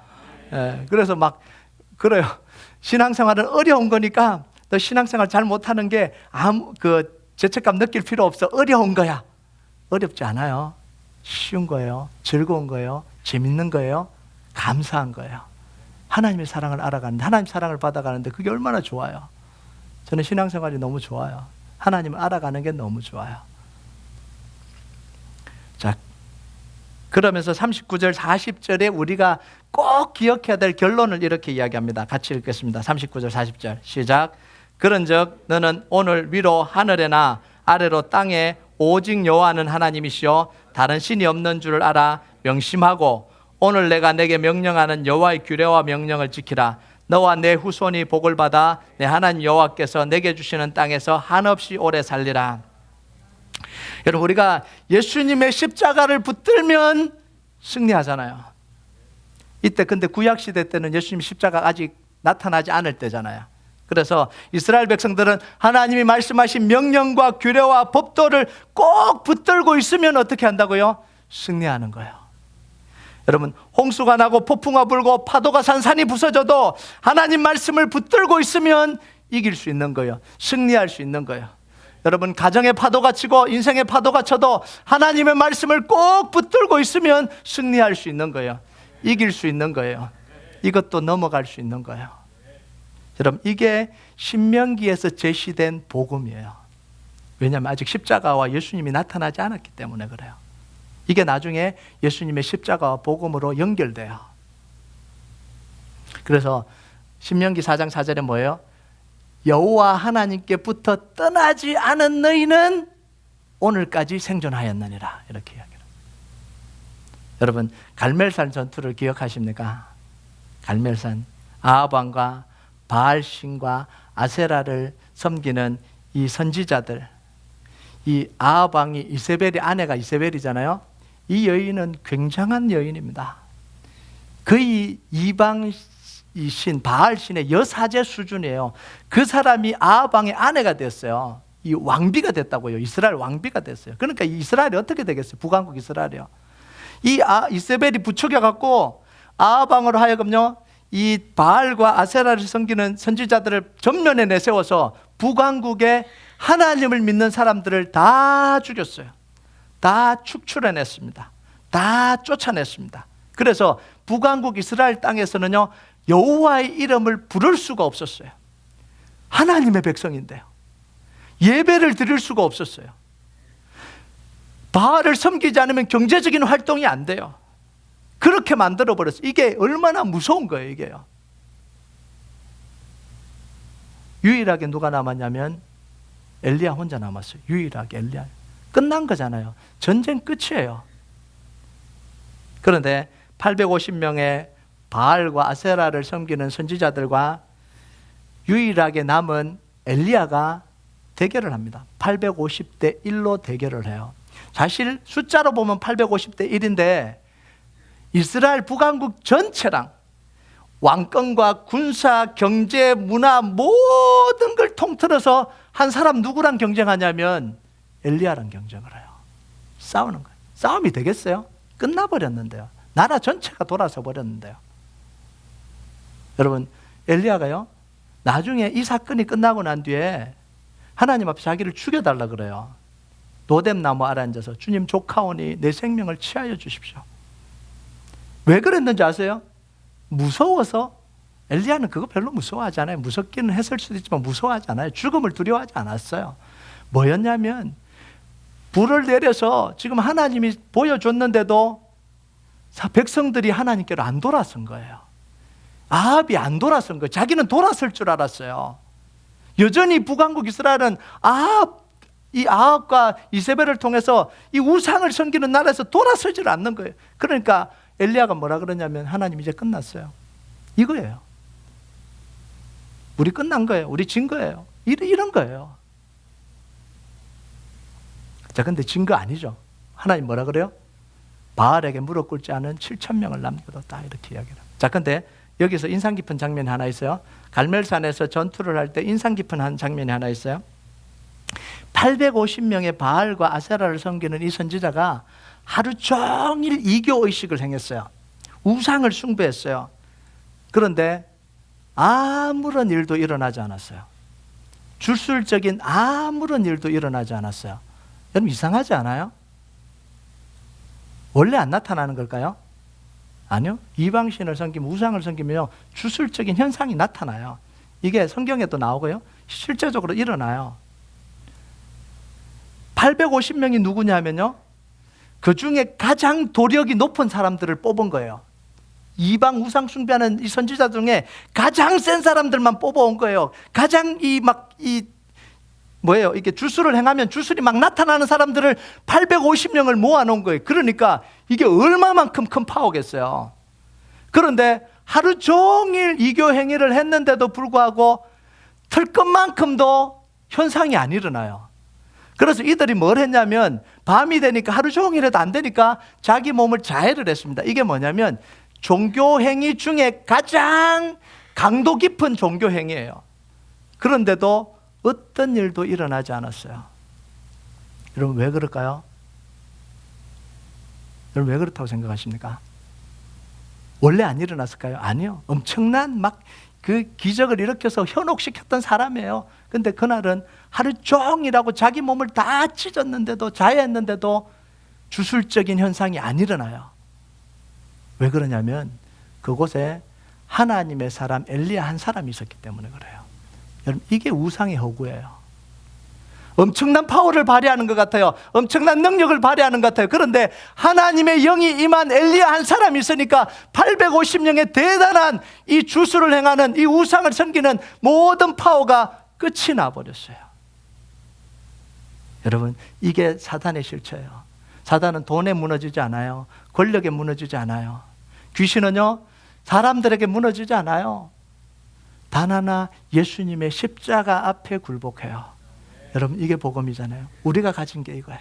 예, 그래서 막 그래요. 신앙생활은 어려운 거니까 너 신앙생활 잘 못하는 게 죄책감 느낄 필요 없어. 어려운 거야. 어렵지 않아요. 쉬운 거예요. 즐거운 거예요. 재밌는 거예요. 감사한 거예요. 하나님의 사랑을 알아가는데, 하나님 사랑을 받아가는데 그게 얼마나 좋아요. 저는 신앙생활이 너무 좋아요. 하나님을 알아가는 게 너무 좋아요. 자, 그러면서 39절 40절에 우리가 꼭 기억해야 될 결론을 이렇게 이야기합니다. 같이 읽겠습니다. 39절 40절 시작. 그런즉 너는 오늘 위로 하늘에나 아래로 땅에 오직 여호와는 하나님이시요 다른 신이 없는 줄을 알아 명심하고 오늘 내가 내게 명령하는 여호와의 규례와 명령을 지키라. 너와 내 후손이 복을 받아 내 하나님 여호와께서 내게 주시는 땅에서 한없이 오래 살리라. 여러분, 우리가 예수님의 십자가를 붙들면 승리하잖아요. 이때 근데 구약시대 때는 예수님 십자가가 아직 나타나지 않을 때잖아요. 그래서 이스라엘 백성들은 하나님이 말씀하신 명령과 규례와 법도를 꼭 붙들고 있으면 어떻게 한다고요? 승리하는 거예요. 여러분, 홍수가 나고 폭풍과 불고 파도가 산산이 부서져도 하나님 말씀을 붙들고 있으면 이길 수 있는 거예요. 승리할 수 있는 거예요. 여러분, 가정의 파도가 치고 인생의 파도가 쳐도 하나님의 말씀을 꼭 붙들고 있으면 승리할 수 있는 거예요. 이길 수 있는 거예요. 이것도 넘어갈 수 있는 거예요. 여러분, 이게 신명기에서 제시된 복음이에요. 왜냐하면 아직 십자가와 예수님이 나타나지 않았기 때문에 그래요. 이게 나중에 예수님의 십자가와 복음으로 연결돼요. 그래서 신명기 4장 4절에 뭐예요? 여호와 하나님께부터 떠나지 않은 너희는 오늘까지 생존하였느니라, 이렇게 이야기합니다. 여러분, 갈멜산 전투를 기억하십니까? 갈멜산, 아합 왕과 바알신과 아세라를 섬기는 이 선지자들, 이 아합 왕이 이세벨의 아내가 이세벨이잖아요. 이 여인은 굉장한 여인입니다. 거의 이방신 바알신의 여사제 수준이에요. 그 사람이 아합 왕의 아내가 됐어요. 이 왕비가 됐다고요. 이스라엘 왕비가 됐어요. 그러니까 이스라엘이 어떻게 되겠어요? 북왕국 이스라엘이요. 이세벨이 부추겨 갖고 아합 왕으로 하여금요, 이 바알과 아세라를 섬기는 선지자들을 전면에 내세워서 북왕국의 하나님을 믿는 사람들을 다 죽였어요. 다 축출해냈습니다. 다 쫓아냈습니다. 그래서 북왕국 이스라엘 땅에서는요, 여호와의 이름을 부를 수가 없었어요. 하나님의 백성인데요. 예배를 드릴 수가 없었어요. 바알을 섬기지 않으면 경제적인 활동이 안 돼요. 그렇게 만들어버렸어요. 이게 얼마나 무서운 거예요, 이게요. 유일하게 누가 남았냐면 엘리야 혼자 남았어요. 유일하게 엘리야. 끝난 거잖아요. 전쟁 끝이에요. 그런데 850명의 바알과 아세라를 섬기는 선지자들과 유일하게 남은 엘리야가 대결을 합니다. 850대 1로 대결을 해요. 사실 숫자로 보면 850대 1인데 이스라엘 북왕국 전체랑 왕권과 군사, 경제, 문화 모든 걸 통틀어서 한 사람 누구랑 경쟁하냐면 엘리야랑 경쟁을 해요. 싸우는 거예요. 싸움이 되겠어요? 끝나버렸는데요. 나라 전체가 돌아서 버렸는데요. 여러분, 엘리야가요, 나중에 이 사건이 끝나고 난 뒤에 하나님 앞에 자기를 죽여달라 그래요. 노뎀나무 아래 앉아서 주님 조카오니 내 생명을 취하여 주십시오. 왜 그랬는지 아세요? 무서워서. 엘리야는 그거 별로 무서워하지 않아요. 무섭기는 했을 수도 있지만 무서워하지 않아요. 죽음을 두려워하지 않았어요. 뭐였냐면 불을 내려서 지금 하나님이 보여줬는데도 백성들이 하나님께로 안 돌아선 거예요. 아합이 안 돌아선 거예요. 자기는 돌아설 줄 알았어요. 여전히 북왕국 이스라엘은 이 아합과 이세벨을 통해서 이 우상을 섬기는 나라에서 돌아서질 않는 거예요. 그러니까 엘리야가 뭐라 그러냐면 하나님 이제 끝났어요. 이거예요. 우리 끝난 거예요. 우리 진 거예요. 이런 거예요. 자, 근데 진 거 아니죠. 하나님 뭐라 그래요? 바알에게 무릎 꿇지 않은 7,000명을 남겨뒀다 이렇게 이야기를 합니다. 자, 근데 여기서 인상 깊은 장면이 하나 있어요. 갈멜산에서 전투를 할 때 인상 깊은 한 장면이 하나 있어요. 850명의 바알과 아세라를 섬기는 이 선지자가 하루 종일 이교의식을 행했어요. 우상을 숭배했어요. 그런데 아무런 일도 일어나지 않았어요. 주술적인 아무런 일도 일어나지 않았어요. 여러분 이상하지 않아요? 원래 안 나타나는 걸까요? 아니요. 이방신을 섬기면, 우상을 섬기면요, 주술적인 현상이 나타나요. 이게 성경에도 나오고요, 실제적으로 일어나요. 850명이 누구냐면요, 그 중에 가장 도력이 높은 사람들을 뽑은 거예요. 이방 우상 숭배하는 이 선지자 중에 가장 센 사람들만 뽑아온 거예요. 가장 이게 주술을 행하면 주술이 막 나타나는 사람들을 850명을 모아놓은 거예요. 그러니까 이게 얼마만큼 큰 파워겠어요. 그런데 하루 종일 이교 행위를 했는데도 불구하고 털끝만큼도 현상이 안 일어나요. 그래서 이들이 뭘 했냐면, 밤이 되니까 하루 종일 해도 안 되니까 자기 몸을 자해를 했습니다. 이게 뭐냐면 종교 행위 중에 가장 강도 깊은 종교 행위예요. 그런데도 어떤 일도 일어나지 않았어요. 여러분 왜 그럴까요? 여러분 왜 그렇다고 생각하십니까? 원래 안 일어났을까요? 아니요. 엄청난 그 기적을 일으켜서 현혹시켰던 사람이에요. 근데 그날은 하루 종일하고 자기 몸을 다 찢었는데도, 자해했는데도 주술적인 현상이 안 일어나요. 왜 그러냐면 그곳에 하나님의 사람 엘리야 한 사람이 있었기 때문에 그래요. 여러분 이게 우상의 허구예요. 엄청난 파워를 발휘하는 것 같아요. 엄청난 능력을 발휘하는 것 같아요. 그런데 하나님의 영이 임한 엘리야 한 사람이 있으니까 850명의 대단한 이 주술을 행하는, 이 우상을 섬기는 모든 파워가 끝이 나버렸어요. 여러분 이게 사단의 실체예요. 사단은 돈에 무너지지 않아요. 권력에 무너지지 않아요. 귀신은요, 사람들에게 무너지지 않아요. 단 하나, 예수님의 십자가 앞에 굴복해요. 여러분 이게 복음이잖아요. 우리가 가진 게 이거예요.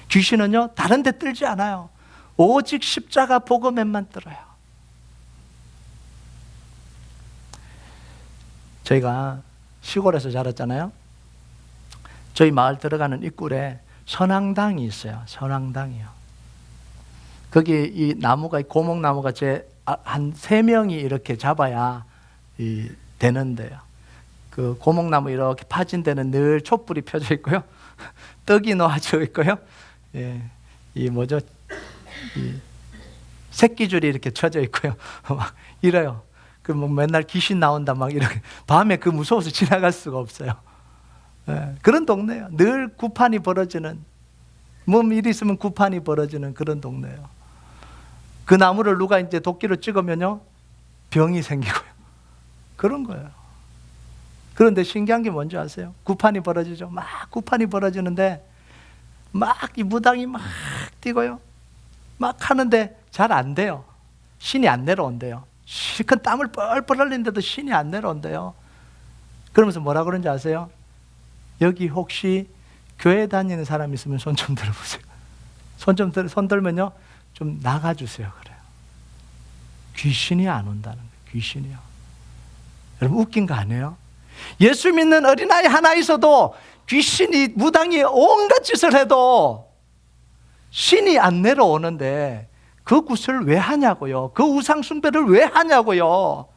귀신은요, 다른 데 뜰지 않아요. 오직 십자가 복음에만 들어요. 저희가 시골에서 자랐잖아요. 저희 마을 들어가는 입구에 선앙당이 있어요. 선앙당이요. 거기 이 나무가, 고목나무가 한 3명이 이렇게 잡아야 되는데요. 그 고목나무 이렇게 파진 데는 늘 촛불이 펴져 있고요. 떡이 놓아져 있고요. 예, 이 새끼줄이 이렇게 쳐져 있고요. 막 이래요. 그 맨날 귀신 나온다 막 이렇게. 밤에 그 무서워서 지나갈 수가 없어요. 예, 그런 동네예요. 늘 구판이 벌어지는, 몸 일이 있으면 구판이 벌어지는 그런 동네예요. 그 나무를 누가 이제 도끼로 찍으면요, 병이 생기고요. 그런 거예요. 그런데 신기한 게 뭔지 아세요? 구판이 벌어지죠. 막 구판이 벌어지는데 막 이 무당이 막 뛰고요. 막 하는데 잘 안 돼요. 신이 안 내려온대요. 실컷 땀을 뻘뻘 흘리는데도 신이 안 내려온대요. 그러면서 뭐라 그런지 아세요? 여기 혹시 교회 다니는 사람 있으면 손 좀 들어보세요. 손 들면요, 좀 나가주세요. 그래요. 귀신이 안 온다는 거예요. 귀신이요. 여러분 웃긴 거 아니에요? 예수 믿는 어린아이 하나 있어도 귀신이, 무당이 온갖 짓을 해도 신이 안 내려오는데 그 굿을 왜 하냐고요. 그 우상 숭배를 왜 하냐고요.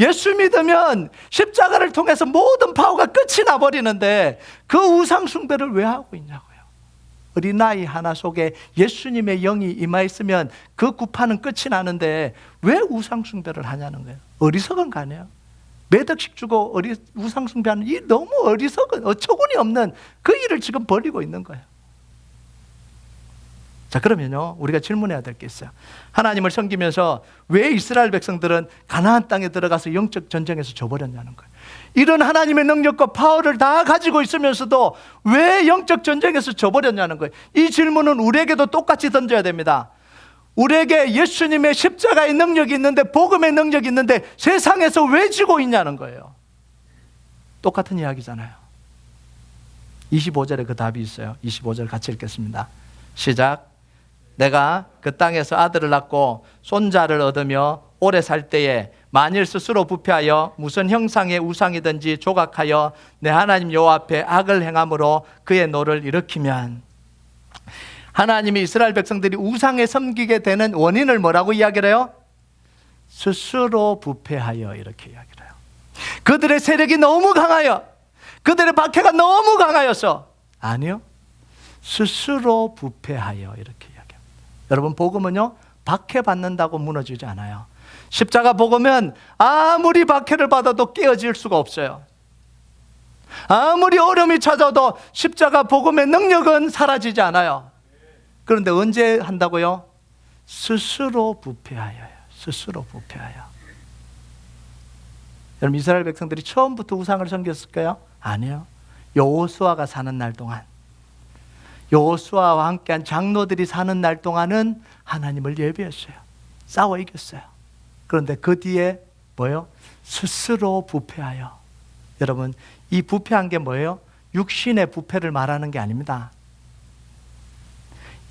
예수 믿으면 십자가를 통해서 모든 파워가 끝이 나버리는데 그 우상 숭배를 왜 하고 있냐고요. 어린아이 하나 속에 예수님의 영이 임하였으면 그 구파는 끝이 나는데 왜 우상 숭배를 하냐는 거예요. 어리석은 거 아니에요. 몇 억씩 주고 우상 숭배하는 이 너무 어리석은, 어처구니 없는 그 일을 지금 벌이고 있는 거예요. 자, 그러면요, 우리가 질문해야 될 게 있어요. 하나님을 섬기면서 왜 이스라엘 백성들은 가나안 땅에 들어가서 영적 전쟁에서 져버렸냐는 거예요. 이런 하나님의 능력과 파워를 다 가지고 있으면서도 왜 영적 전쟁에서 져버렸냐는 거예요. 이 질문은 우리에게도 똑같이 던져야 됩니다. 우리에게 예수님의 십자가의 능력이 있는데, 복음의 능력이 있는데 세상에서 왜 지고 있냐는 거예요. 똑같은 이야기잖아요. 25절에 그 답이 있어요. 25절 같이 읽겠습니다. 시작. 내가 그 땅에서 아들을 낳고 손자를 얻으며 오래 살 때에 만일 스스로 부패하여 무슨 형상의 우상이든지 조각하여 내 하나님 여호와 앞에 악을 행함으로 그의 노를 일으키면, 하나님이 이스라엘 백성들이 우상에 섬기게 되는 원인을 뭐라고 이야기를 해요? 스스로 부패하여, 이렇게 이야기를 해요. 그들의 세력이 너무 강하여, 그들의 박해가 너무 강하여서, 아니요, 스스로 부패하여, 이렇게 이야기합니다. 여러분, 복음은요, 박해받는다고 무너지지 않아요. 십자가 복음은 아무리 박해를 받아도 깨어질 수가 없어요. 아무리 어려움이 찾아도 십자가 복음의 능력은 사라지지 않아요. 그런데 언제 한다고요? 스스로 부패하여요. 스스로 부패하여. 여러분, 이스라엘 백성들이 처음부터 우상을 섬겼을까요? 아니요. 여호수아가 사는 날 동안, 여호수아와 함께한 장로들이 사는 날 동안은 하나님을 예배했어요. 싸워 이겼어요. 그런데 그 뒤에 뭐예요? 스스로 부패하여. 여러분, 이 부패한 게 뭐예요? 육신의 부패를 말하는 게 아닙니다.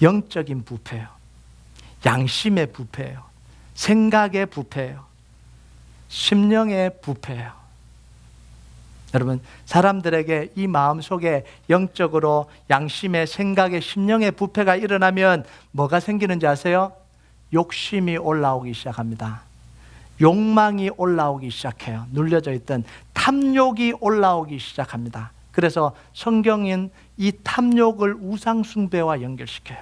영적인 부패예요. 양심의 부패예요. 생각의 부패예요. 심령의 부패예요. 여러분, 사람들에게 이 마음속에 영적으로 양심의, 생각의, 심령의 부패가 일어나면 뭐가 생기는지 아세요? 욕심이 올라오기 시작합니다. 욕망이 올라오기 시작해요. 눌려져 있던 탐욕이 올라오기 시작합니다. 그래서 성경은 이 탐욕을 우상숭배와 연결시켜요.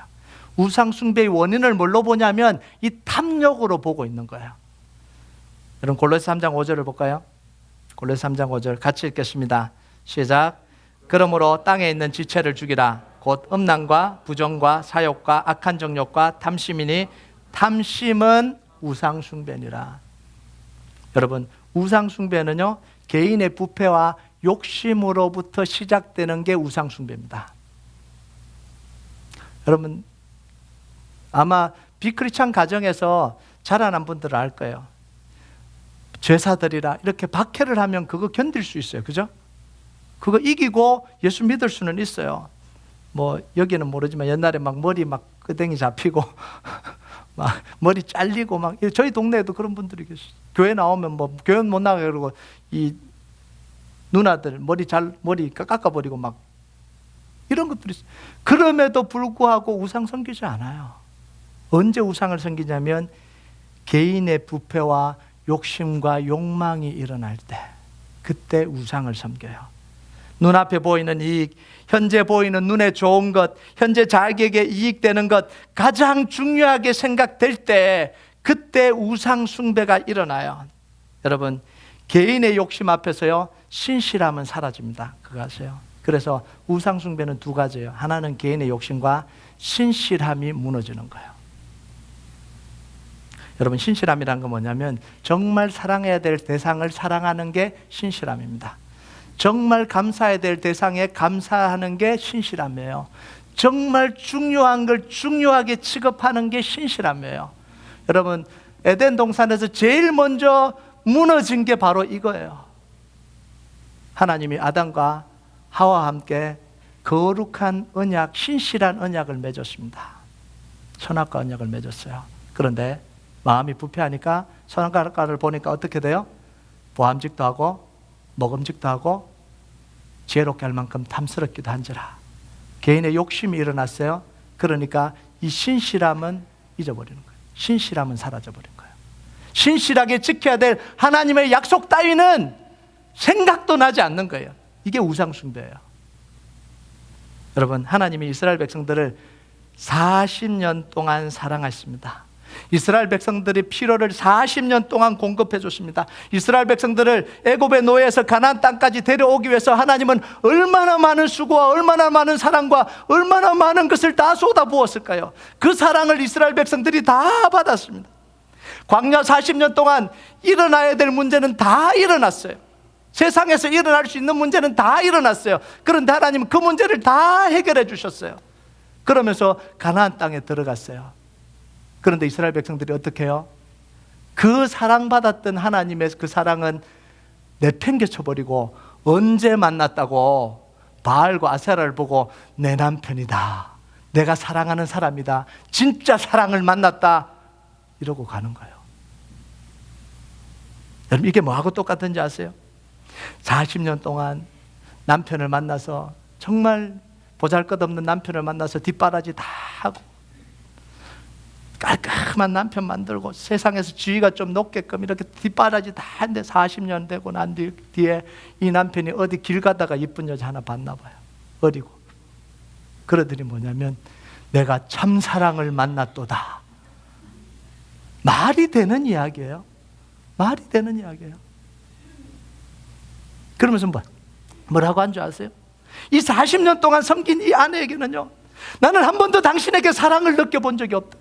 우상숭배의 원인을 뭘로 보냐면 이 탐욕으로 보고 있는 거예요. 여러분, 골로새 3장 5절을 볼까요? 골로새 3장 5절 같이 읽겠습니다. 시작. 그러므로 땅에 있는 지체를 죽이라. 곧 음란과 부정과 사욕과 악한 정욕과 탐심이니 탐심은 우상숭배니라. 여러분, 우상숭배는요, 개인의 부패와 욕심으로부터 시작되는 게 우상숭배입니다. 여러분, 아마 비크리스찬 가정에서 자라난 분들은 알 거예요. 제사들이라 이렇게 박해를 하면 그거 견딜 수 있어요. 그죠? 그거 이기고 예수 믿을 수는 있어요. 뭐 여기는 모르지만 옛날에 막 머리 막 끄댕이 잡히고 막 머리 잘리고 막, 저희 동네에도 그런 분들이 계세요. 교회 나오면 뭐 교회 못 나가게 그러고 이 누나들 머리 깎아버리고 막 이런 것들이 있어요. 그럼에도 불구하고 우상 섬기지 않아요. 언제 우상을 섬기냐면 개인의 부패와 욕심과 욕망이 일어날 때, 그때 우상을 섬겨요. 눈앞에 보이는 이익, 현재 보이는 눈에 좋은 것, 현재 자기에게 이익되는 것, 가장 중요하게 생각될 때 그때 우상 숭배가 일어나요. 여러분, 개인의 욕심 앞에서요, 신실함은 사라집니다. 그거 아세요? 그래서 우상 숭배는 두 가지예요. 하나는 개인의 욕심과 신실함이 무너지는 거예요. 여러분, 신실함이란 건 뭐냐면 정말 사랑해야 될 대상을 사랑하는 게 신실함입니다. 정말 감사해야 될 대상에 감사하는 게 신실함이에요. 정말 중요한 걸 중요하게 취급하는 게 신실함이에요. 여러분, 에덴 동산에서 제일 먼저 무너진 게 바로 이거예요. 하나님이 아담과 하와와 함께 거룩한 언약, 신실한 언약을 맺었습니다. 선악과 언약을 맺었어요. 그런데 마음이 부패하니까 선악과를 보니까 어떻게 돼요? 보암직도 하고 먹음직도 하고 지혜롭게 할 만큼 탐스럽기도 한지라. 개인의 욕심이 일어났어요. 그러니까 이 신실함은 잊어버리는 거예요. 신실함은 사라져버린 거예요. 신실하게 지켜야 될 하나님의 약속 따위는 생각도 나지 않는 거예요. 이게 우상숭배예요. 여러분, 하나님이 이스라엘 백성들을 40년 동안 사랑하셨습니다. 이스라엘 백성들이 필요를 40년 동안 공급해 줬습니다. 이스라엘 백성들을 애굽의 노예에서 가나안 땅까지 데려오기 위해서 하나님은 얼마나 많은 수고와 얼마나 많은 사랑과 얼마나 많은 것을 다 쏟아부었을까요? 그 사랑을 이스라엘 백성들이 다 받았습니다. 광야 40년 동안 일어나야 될 문제는 다 일어났어요. 세상에서 일어날 수 있는 문제는 다 일어났어요. 그런데 하나님은 그 문제를 다 해결해 주셨어요. 그러면서 가나안 땅에 들어갔어요. 그런데 이스라엘 백성들이 어떻게 해요? 그 사랑받았던 하나님의 그 사랑은 내팽개쳐버리고, 언제 만났다고 바알과 아세라를 보고 내 남편이다, 내가 사랑하는 사람이다, 진짜 사랑을 만났다, 이러고 가는 거예요. 여러분, 이게 뭐하고 똑같은지 아세요? 40년 동안 남편을 만나서, 정말 보잘것없는 남편을 만나서 뒷바라지 다 하고 깔끔한 남편 만들고 세상에서 지위가 좀 높게끔 이렇게 뒷바라지 다 했는데 40년 되고 난 뒤에 이 남편이 어디 길 가다가 이쁜 여자 하나 봤나 봐요. 어리고. 그러더니 뭐냐면, 내가 참 사랑을 만났도다. 말이 되는 이야기예요. 말이 되는 이야기예요. 그러면서 뭐라고 한 줄 아세요? 이 40년 동안 섬긴 이 아내에게는요, 나는 한 번도 당신에게 사랑을 느껴본 적이 없다.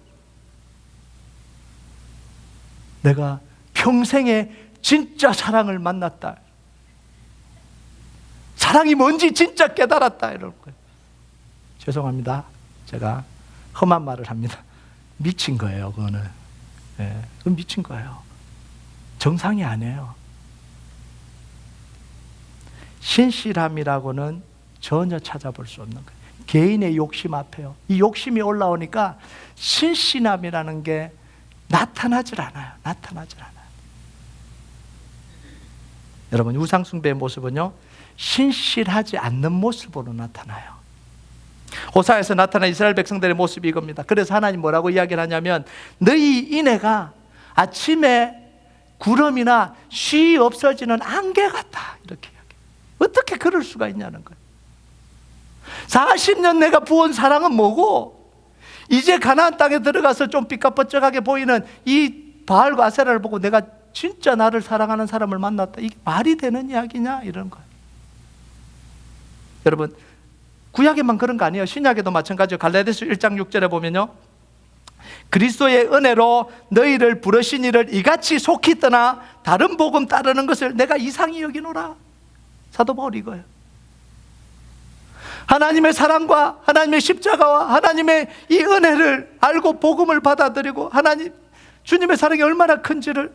내가 평생에 진짜 사랑을 만났다. 사랑이 뭔지 진짜 깨달았다. 이럴 거예요. 죄송합니다. 제가 험한 말을 합니다. 미친 거예요, 그거는. 네, 그건 미친 거예요. 정상이 아니에요. 신실함이라고는 전혀 찾아볼 수 없는 거예요. 개인의 욕심 앞에요. 이 욕심이 올라오니까 신실함이라는 게 나타나질 않아요. 나타나질 않아요. 여러분, 우상숭배의 모습은요, 신실하지 않는 모습으로 나타나요. 호사에서 나타난 이스라엘 백성들의 모습이 이겁니다. 그래서 하나님 뭐라고 이야기를 하냐면, 너희 이내가 아침에 구름이나 쉬 없어지는 안개 같다, 이렇게 이야기해요. 어떻게 그럴 수가 있냐는 거예요. 40년 내가 부은 사랑은 뭐고, 이제 가나안 땅에 들어가서 좀 삐까뻔쩍하게 보이는 이 바알과 아세라를 보고 내가 진짜 나를 사랑하는 사람을 만났다, 이게 말이 되는 이야기냐, 이런 거예요. 여러분, 구약에만 그런 거 아니에요. 신약에도 마찬가지예요. 갈라디아서 1장 6절에 보면요, 그리스도의 은혜로 너희를 부르신 이를 이같이 속히 떠나 다른 복음 따르는 것을 내가 이상히 여기노라. 사도 바울이 이거예요. 하나님의 사랑과 하나님의 십자가와 하나님의 이 은혜를 알고 복음을 받아들이고 하나님, 주님의 사랑이 얼마나 큰지를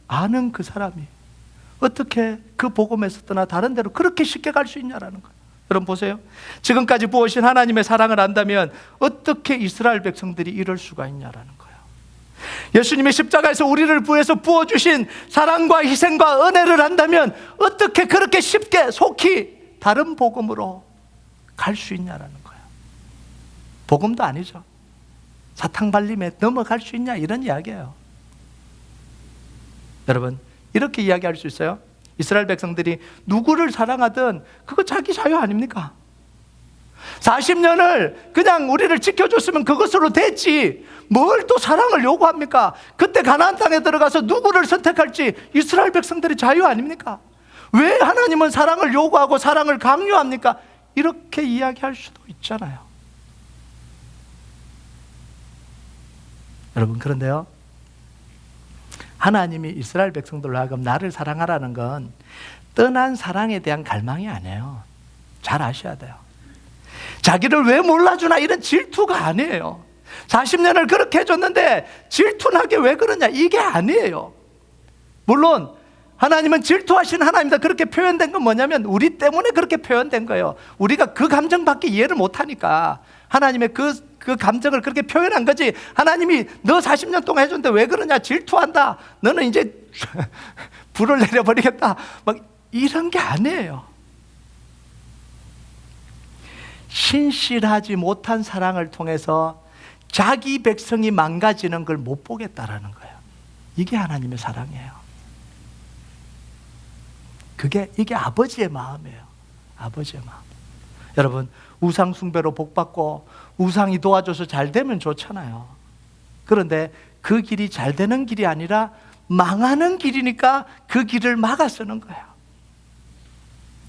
아는 그 사람이 어떻게 그 복음에서 떠나 다른 데로 그렇게 쉽게 갈 수 있냐라는 거예요. 여러분 보세요. 지금까지 부으신 하나님의 사랑을 안다면 어떻게 이스라엘 백성들이 이럴 수가 있냐라는 거예요. 예수님의 십자가에서 우리를 위해서 부어주신 사랑과 희생과 은혜를 안다면 어떻게 그렇게 쉽게 속히 다른 복음으로 갈 수 있냐라는 거예요. 복음도 아니죠. 사탕 발림에 넘어갈 수 있냐, 이런 이야기예요. 여러분, 이렇게 이야기할 수 있어요. 이스라엘 백성들이 누구를 사랑하든 그거 자기 자유 아닙니까? 40년을 그냥 우리를 지켜줬으면 그것으로 됐지, 뭘 또 사랑을 요구합니까? 그때 가나안 땅에 들어가서 누구를 선택할지 이스라엘 백성들의 자유 아닙니까? 왜 하나님은 사랑을 요구하고 사랑을 강요합니까? 이렇게 이야기할 수도 있잖아요. 여러분, 그런데요, 하나님이 이스라엘 백성들로 하여금 나를 사랑하라는 건 떠난 사랑에 대한 갈망이 아니에요. 잘 아셔야 돼요. 자기를 왜 몰라주나 이런 질투가 아니에요. 40년을 그렇게 해줬는데 질투나게 왜 그러냐, 이게 아니에요. 물론 하나님은 질투하신 하나님이다, 그렇게 표현된 건 뭐냐면 우리 때문에 그렇게 표현된 거예요. 우리가 그 감정밖에 이해를 못하니까 하나님의 그 감정을 그렇게 표현한 거지, 하나님이 너 40년 동안 해줬는데 왜 그러냐, 질투한다, 너는 이제 불을 내려버리겠다, 막 이런 게 아니에요. 신실하지 못한 사랑을 통해서 자기 백성이 망가지는 걸 못 보겠다라는 거예요. 이게 하나님의 사랑이에요. 이게 아버지의 마음이에요. 아버지의 마음. 여러분, 우상 숭배로 복받고 우상이 도와줘서 잘 되면 좋잖아요. 그런데 그 길이 잘 되는 길이 아니라 망하는 길이니까 그 길을 막아 쓰는 거예요.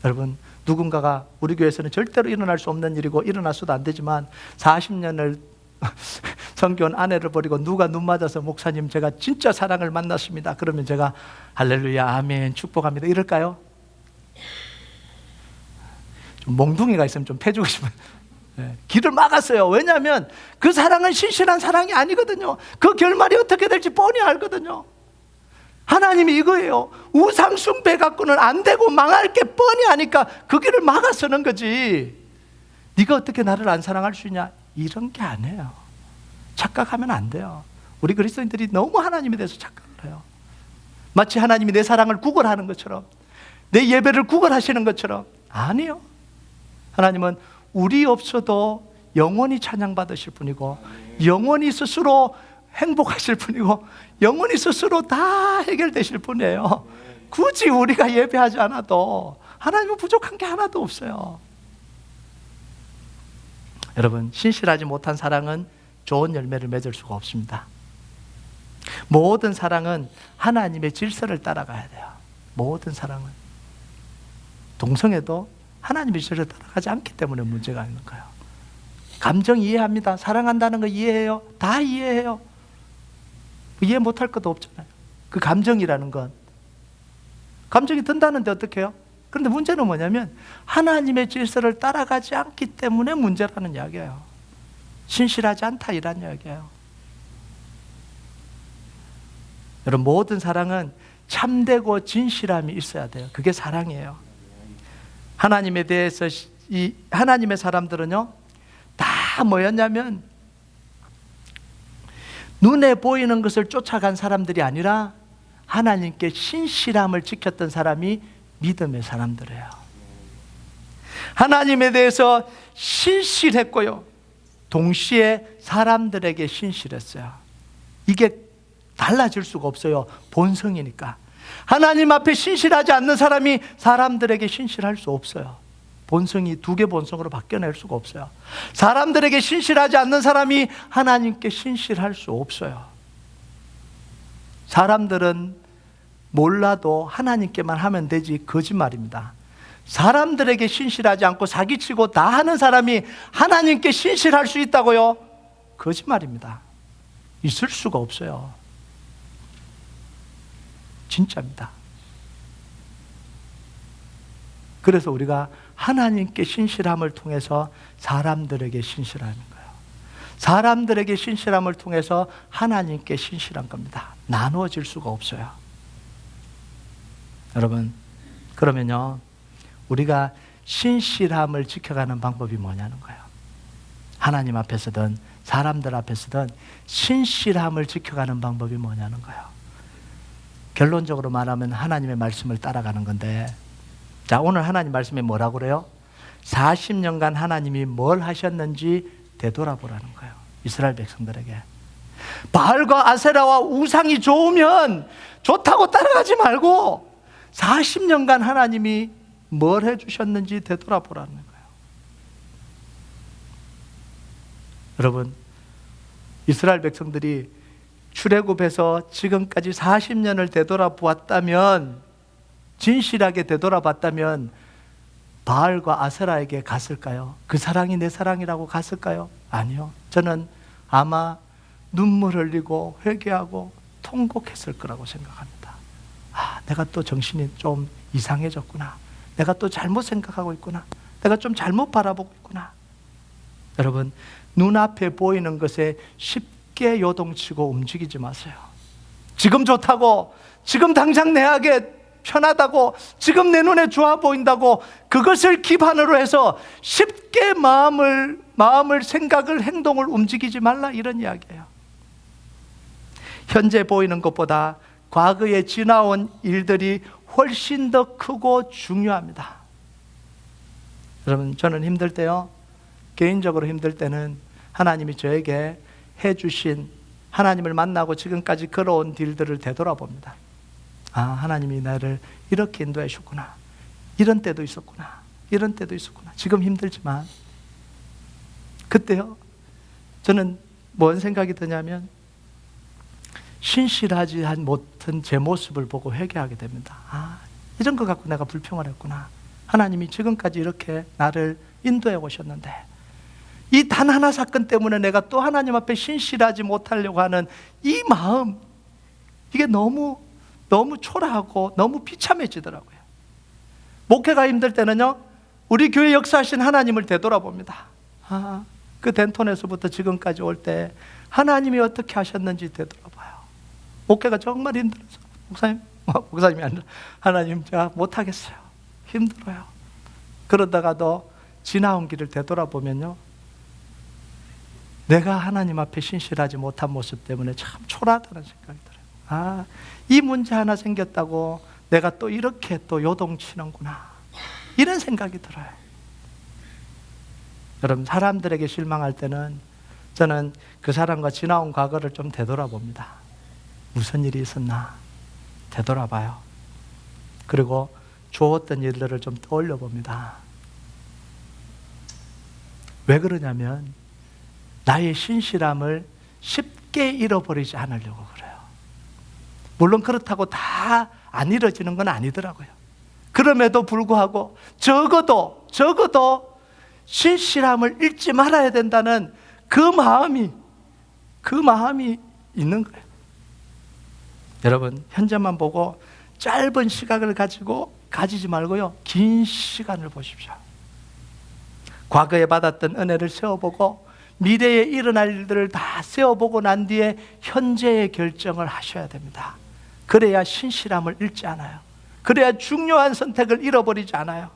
여러분, 누군가가, 우리 교회에서는 절대로 일어날 수 없는 일이고 일어나서도 안 되지만 40년을 성교원 아내를 버리고 누가 눈 맞아서 목사님 제가 진짜 사랑을 만났습니다, 그러면 제가 할렐루야 아멘 축복합니다 이럴까요? 좀 몽둥이가 있으면 좀 패주고 싶어요. 네, 길을 막았어요. 왜냐하면 그 사랑은 신실한 사랑이 아니거든요. 그 결말이 어떻게 될지 뻔히 알거든요. 하나님이 이거예요. 우상 숭배 갖고는 안 되고 망할 게 뻔히 아니까 그 길을 막아서는 거지. 네가 어떻게 나를 안 사랑할 수 있냐, 이런 게 아니에요. 착각하면 안 돼요. 우리 그리스도인들이 너무 하나님에 대해서 착각을 해요. 마치 하나님이 내 사랑을 구걸하는 것처럼, 내 예배를 구걸하시는 것처럼. 아니요. 하나님은 우리 없어도 영원히 찬양받으실 분이고, 영원히 스스로 행복하실 분이고, 영원히 스스로 다 해결되실 분이에요. 굳이 우리가 예배하지 않아도 하나님은 부족한 게 하나도 없어요. 여러분, 신실하지 못한 사랑은 좋은 열매를 맺을 수가 없습니다. 모든 사랑은 하나님의 질서를 따라가야 돼요. 모든 사랑은. 동성애도 하나님의 질서를 따라가지 않기 때문에 문제가 있는 거예요. 감정 이해합니다. 사랑한다는 거 이해해요. 다 이해해요. 이해 못할 것도 없잖아요. 그 감정이라는 건. 감정이 든다는데 어떻게 해요? 그런데 문제는 뭐냐면 하나님의 질서를 따라가지 않기 때문에 문제라는 이야기예요. 신실하지 않다 이란 이야기예요. 여러분, 모든 사랑은 참되고 진실함이 있어야 돼요. 그게 사랑이에요. 하나님에 대해서 이 하나님의 사람들은요, 다 뭐였냐면 눈에 보이는 것을 쫓아간 사람들이 아니라 하나님께 신실함을 지켰던 사람이 믿음의 사람들이에요. 하나님에 대해서 신실했고요, 동시에 사람들에게 신실했어요. 이게 달라질 수가 없어요. 본성이니까. 하나님 앞에 신실하지 않는 사람이 사람들에게 신실할 수 없어요. 본성이 두 개 본성으로 바뀌어낼 수가 없어요. 사람들에게 신실하지 않는 사람이 하나님께 신실할 수 없어요. 사람들은 몰라도 하나님께만 하면 되지, 거짓말입니다. 사람들에게 신실하지 않고 사기치고 다 하는 사람이 하나님께 신실할 수 있다고요? 거짓말입니다. 있을 수가 없어요. 진짜입니다. 그래서 우리가 하나님께 신실함을 통해서 사람들에게 신실하는 거예요. 사람들에게 신실함을 통해서 하나님께 신실한 겁니다. 나누어질 수가 없어요. 여러분, 그러면요, 우리가 신실함을 지켜가는 방법이 뭐냐는 거예요. 하나님 앞에서든 사람들 앞에서든 신실함을 지켜가는 방법이 뭐냐는 거예요. 결론적으로 말하면 하나님의 말씀을 따라가는 건데, 자, 오늘 하나님 말씀에 뭐라고 그래요? 40년간 하나님이 뭘 하셨는지 되돌아보라는 거예요. 이스라엘 백성들에게. 바알과 아세라와 우상이 좋으면 좋다고 따라가지 말고 40년간 하나님이 뭘 해주셨는지 되돌아보라는 거예요. 여러분, 이스라엘 백성들이 출애굽해서 지금까지 40년을 되돌아보았다면, 진실하게 되돌아봤다면 바알과 아세라에게 갔을까요? 그 사랑이 내 사랑이라고 갔을까요? 아니요. 저는 아마 눈물 흘리고 회개하고 통곡했을 거라고 생각합니다. 아, 내가 또 정신이 좀 이상해졌구나. 내가 또 잘못 생각하고 있구나. 내가 좀 잘못 바라보고 있구나. 여러분, 눈앞에 보이는 것에 쉽게 요동치고 움직이지 마세요. 지금 좋다고, 지금 당장 내게 편하다고, 지금 내 눈에 좋아 보인다고 그것을 기반으로 해서 쉽게 마음을, 생각을, 행동을 움직이지 말라, 이런 이야기예요. 현재 보이는 것보다 과거에 지나온 일들이 훨씬 더 크고 중요합니다. 여러분, 저는 힘들 때요, 개인적으로 힘들 때는 하나님이 저에게 해주신, 하나님을 만나고 지금까지 걸어온 길들을 되돌아봅니다. 아, 하나님이 나를 이렇게 인도해 주셨구나. 이런 때도 있었구나. 이런 때도 있었구나. 지금 힘들지만 그때요, 저는 뭔 생각이 드냐면 신실하지 못한 제 모습을 보고 회개하게 됩니다. 아, 이런 거 갖고 내가 불평을 했구나. 하나님이 지금까지 이렇게 나를 인도해 오셨는데 이 단 하나 사건 때문에 내가 또 하나님 앞에 신실하지 못하려고 하는 이 마음, 이게 너무 초라하고 너무 비참해지더라고요. 목회가 힘들 때는요, 우리 교회 역사하신 하나님을 되돌아봅니다. 아, 그 덴톤에서부터 지금까지 올 때 하나님이 어떻게 하셨는지 되돌아봐요. 목회가 정말 힘들어서, 목사님이 아니라 하나님, 제가 못하겠어요. 힘들어요. 그러다가도 지나온 길을 되돌아보면요, 내가 하나님 앞에 신실하지 못한 모습 때문에 참 초라하다는 생각이 들어요. 이 문제 하나 생겼다고 내가 또 이렇게 또 요동치는구나, 이런 생각이 들어요. 여러분, 사람들에게 실망할 때는 저는 그 사람과 지나온 과거를 좀 되돌아봅니다. 무슨 일이 있었나 되돌아봐요. 그리고 좋았던 일들을 좀 떠올려 봅니다. 왜 그러냐면 나의 신실함을 쉽게 잃어버리지 않으려고 그래요. 물론 그렇다고 다 안 이뤄지는 건 아니더라고요. 그럼에도 불구하고 적어도 신실함을 잃지 말아야 된다는 그 마음이 있는 거예요. 여러분, 현재만 보고 짧은 시각을 가지지 말고요, 긴 시간을 보십시오. 과거에 받았던 은혜를 세워보고 미래에 일어날 일들을 다 세워보고 난 뒤에 현재의 결정을 하셔야 됩니다. 그래야 신실함을 잃지 않아요. 그래야 중요한 선택을 잃어버리지 않아요.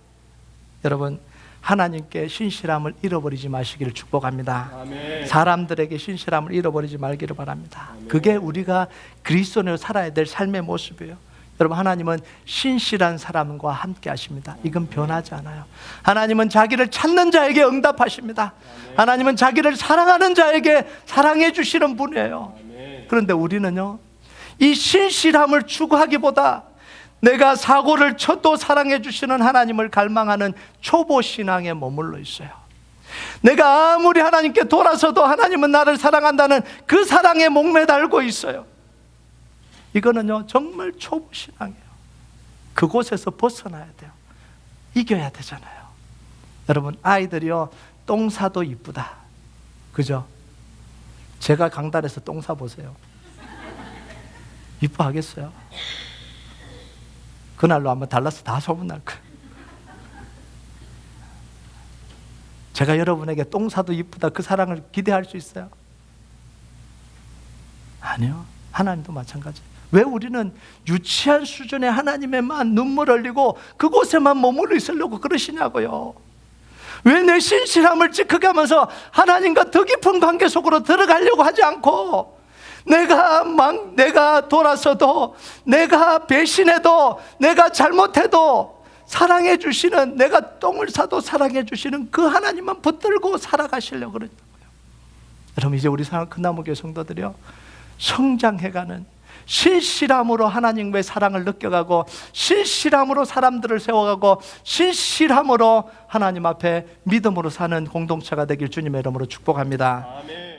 여러분, 하나님께 신실함을 잃어버리지 마시기를 축복합니다. 아멘. 사람들에게 신실함을 잃어버리지 말기를 바랍니다. 아멘. 그게 우리가 그리스도인으로 살아야 될 삶의 모습이에요. 여러분, 하나님은 신실한 사람과 함께 하십니다. 이건 변하지 않아요. 하나님은 자기를 찾는 자에게 응답하십니다. 하나님은 자기를 사랑하는 자에게 사랑해 주시는 분이에요. 그런데 우리는요, 이 신실함을 추구하기보다 내가 사고를 쳐도 사랑해 주시는 하나님을 갈망하는 초보 신앙에 머물러 있어요. 내가 아무리 하나님께 돌아서도 하나님은 나를 사랑한다는 그 사랑에 목매달고 있어요. 이거는요, 정말 초보 신앙이에요. 그곳에서 벗어나야 돼요. 이겨야 되잖아요. 여러분, 아이들이요, 똥 싸도 이쁘다, 그죠? 제가 강단에서 똥 싸 보세요. 이뻐하겠어요? 그날로 아마 달라서 다 소문날 거예요. 제가 여러분에게 똥 싸도 이쁘다, 그 사랑을 기대할 수 있어요? 아니요. 하나님도 마찬가지예요. 왜 우리는 유치한 수준의 하나님에만 눈물 흘리고 그곳에만 머물러 있으려고 그러시냐고요. 왜 내 신실함을 지켜가면서 하나님과 더 깊은 관계 속으로 들어가려고 하지 않고, 내가 돌아서도, 내가 배신해도, 내가 잘못해도 사랑해 주시는, 내가 똥을 싸도 사랑해 주시는 그 하나님만 붙들고 살아가시려고 그러냐고요. 여러분, 이제 우리 큰나무교회 성도들이요, 성장해가는 신실함으로 하나님의 사랑을 느껴가고, 신실함으로 사람들을 세워가고, 신실함으로 하나님 앞에 믿음으로 사는 공동체가 되길 주님의 이름으로 축복합니다. 아멘.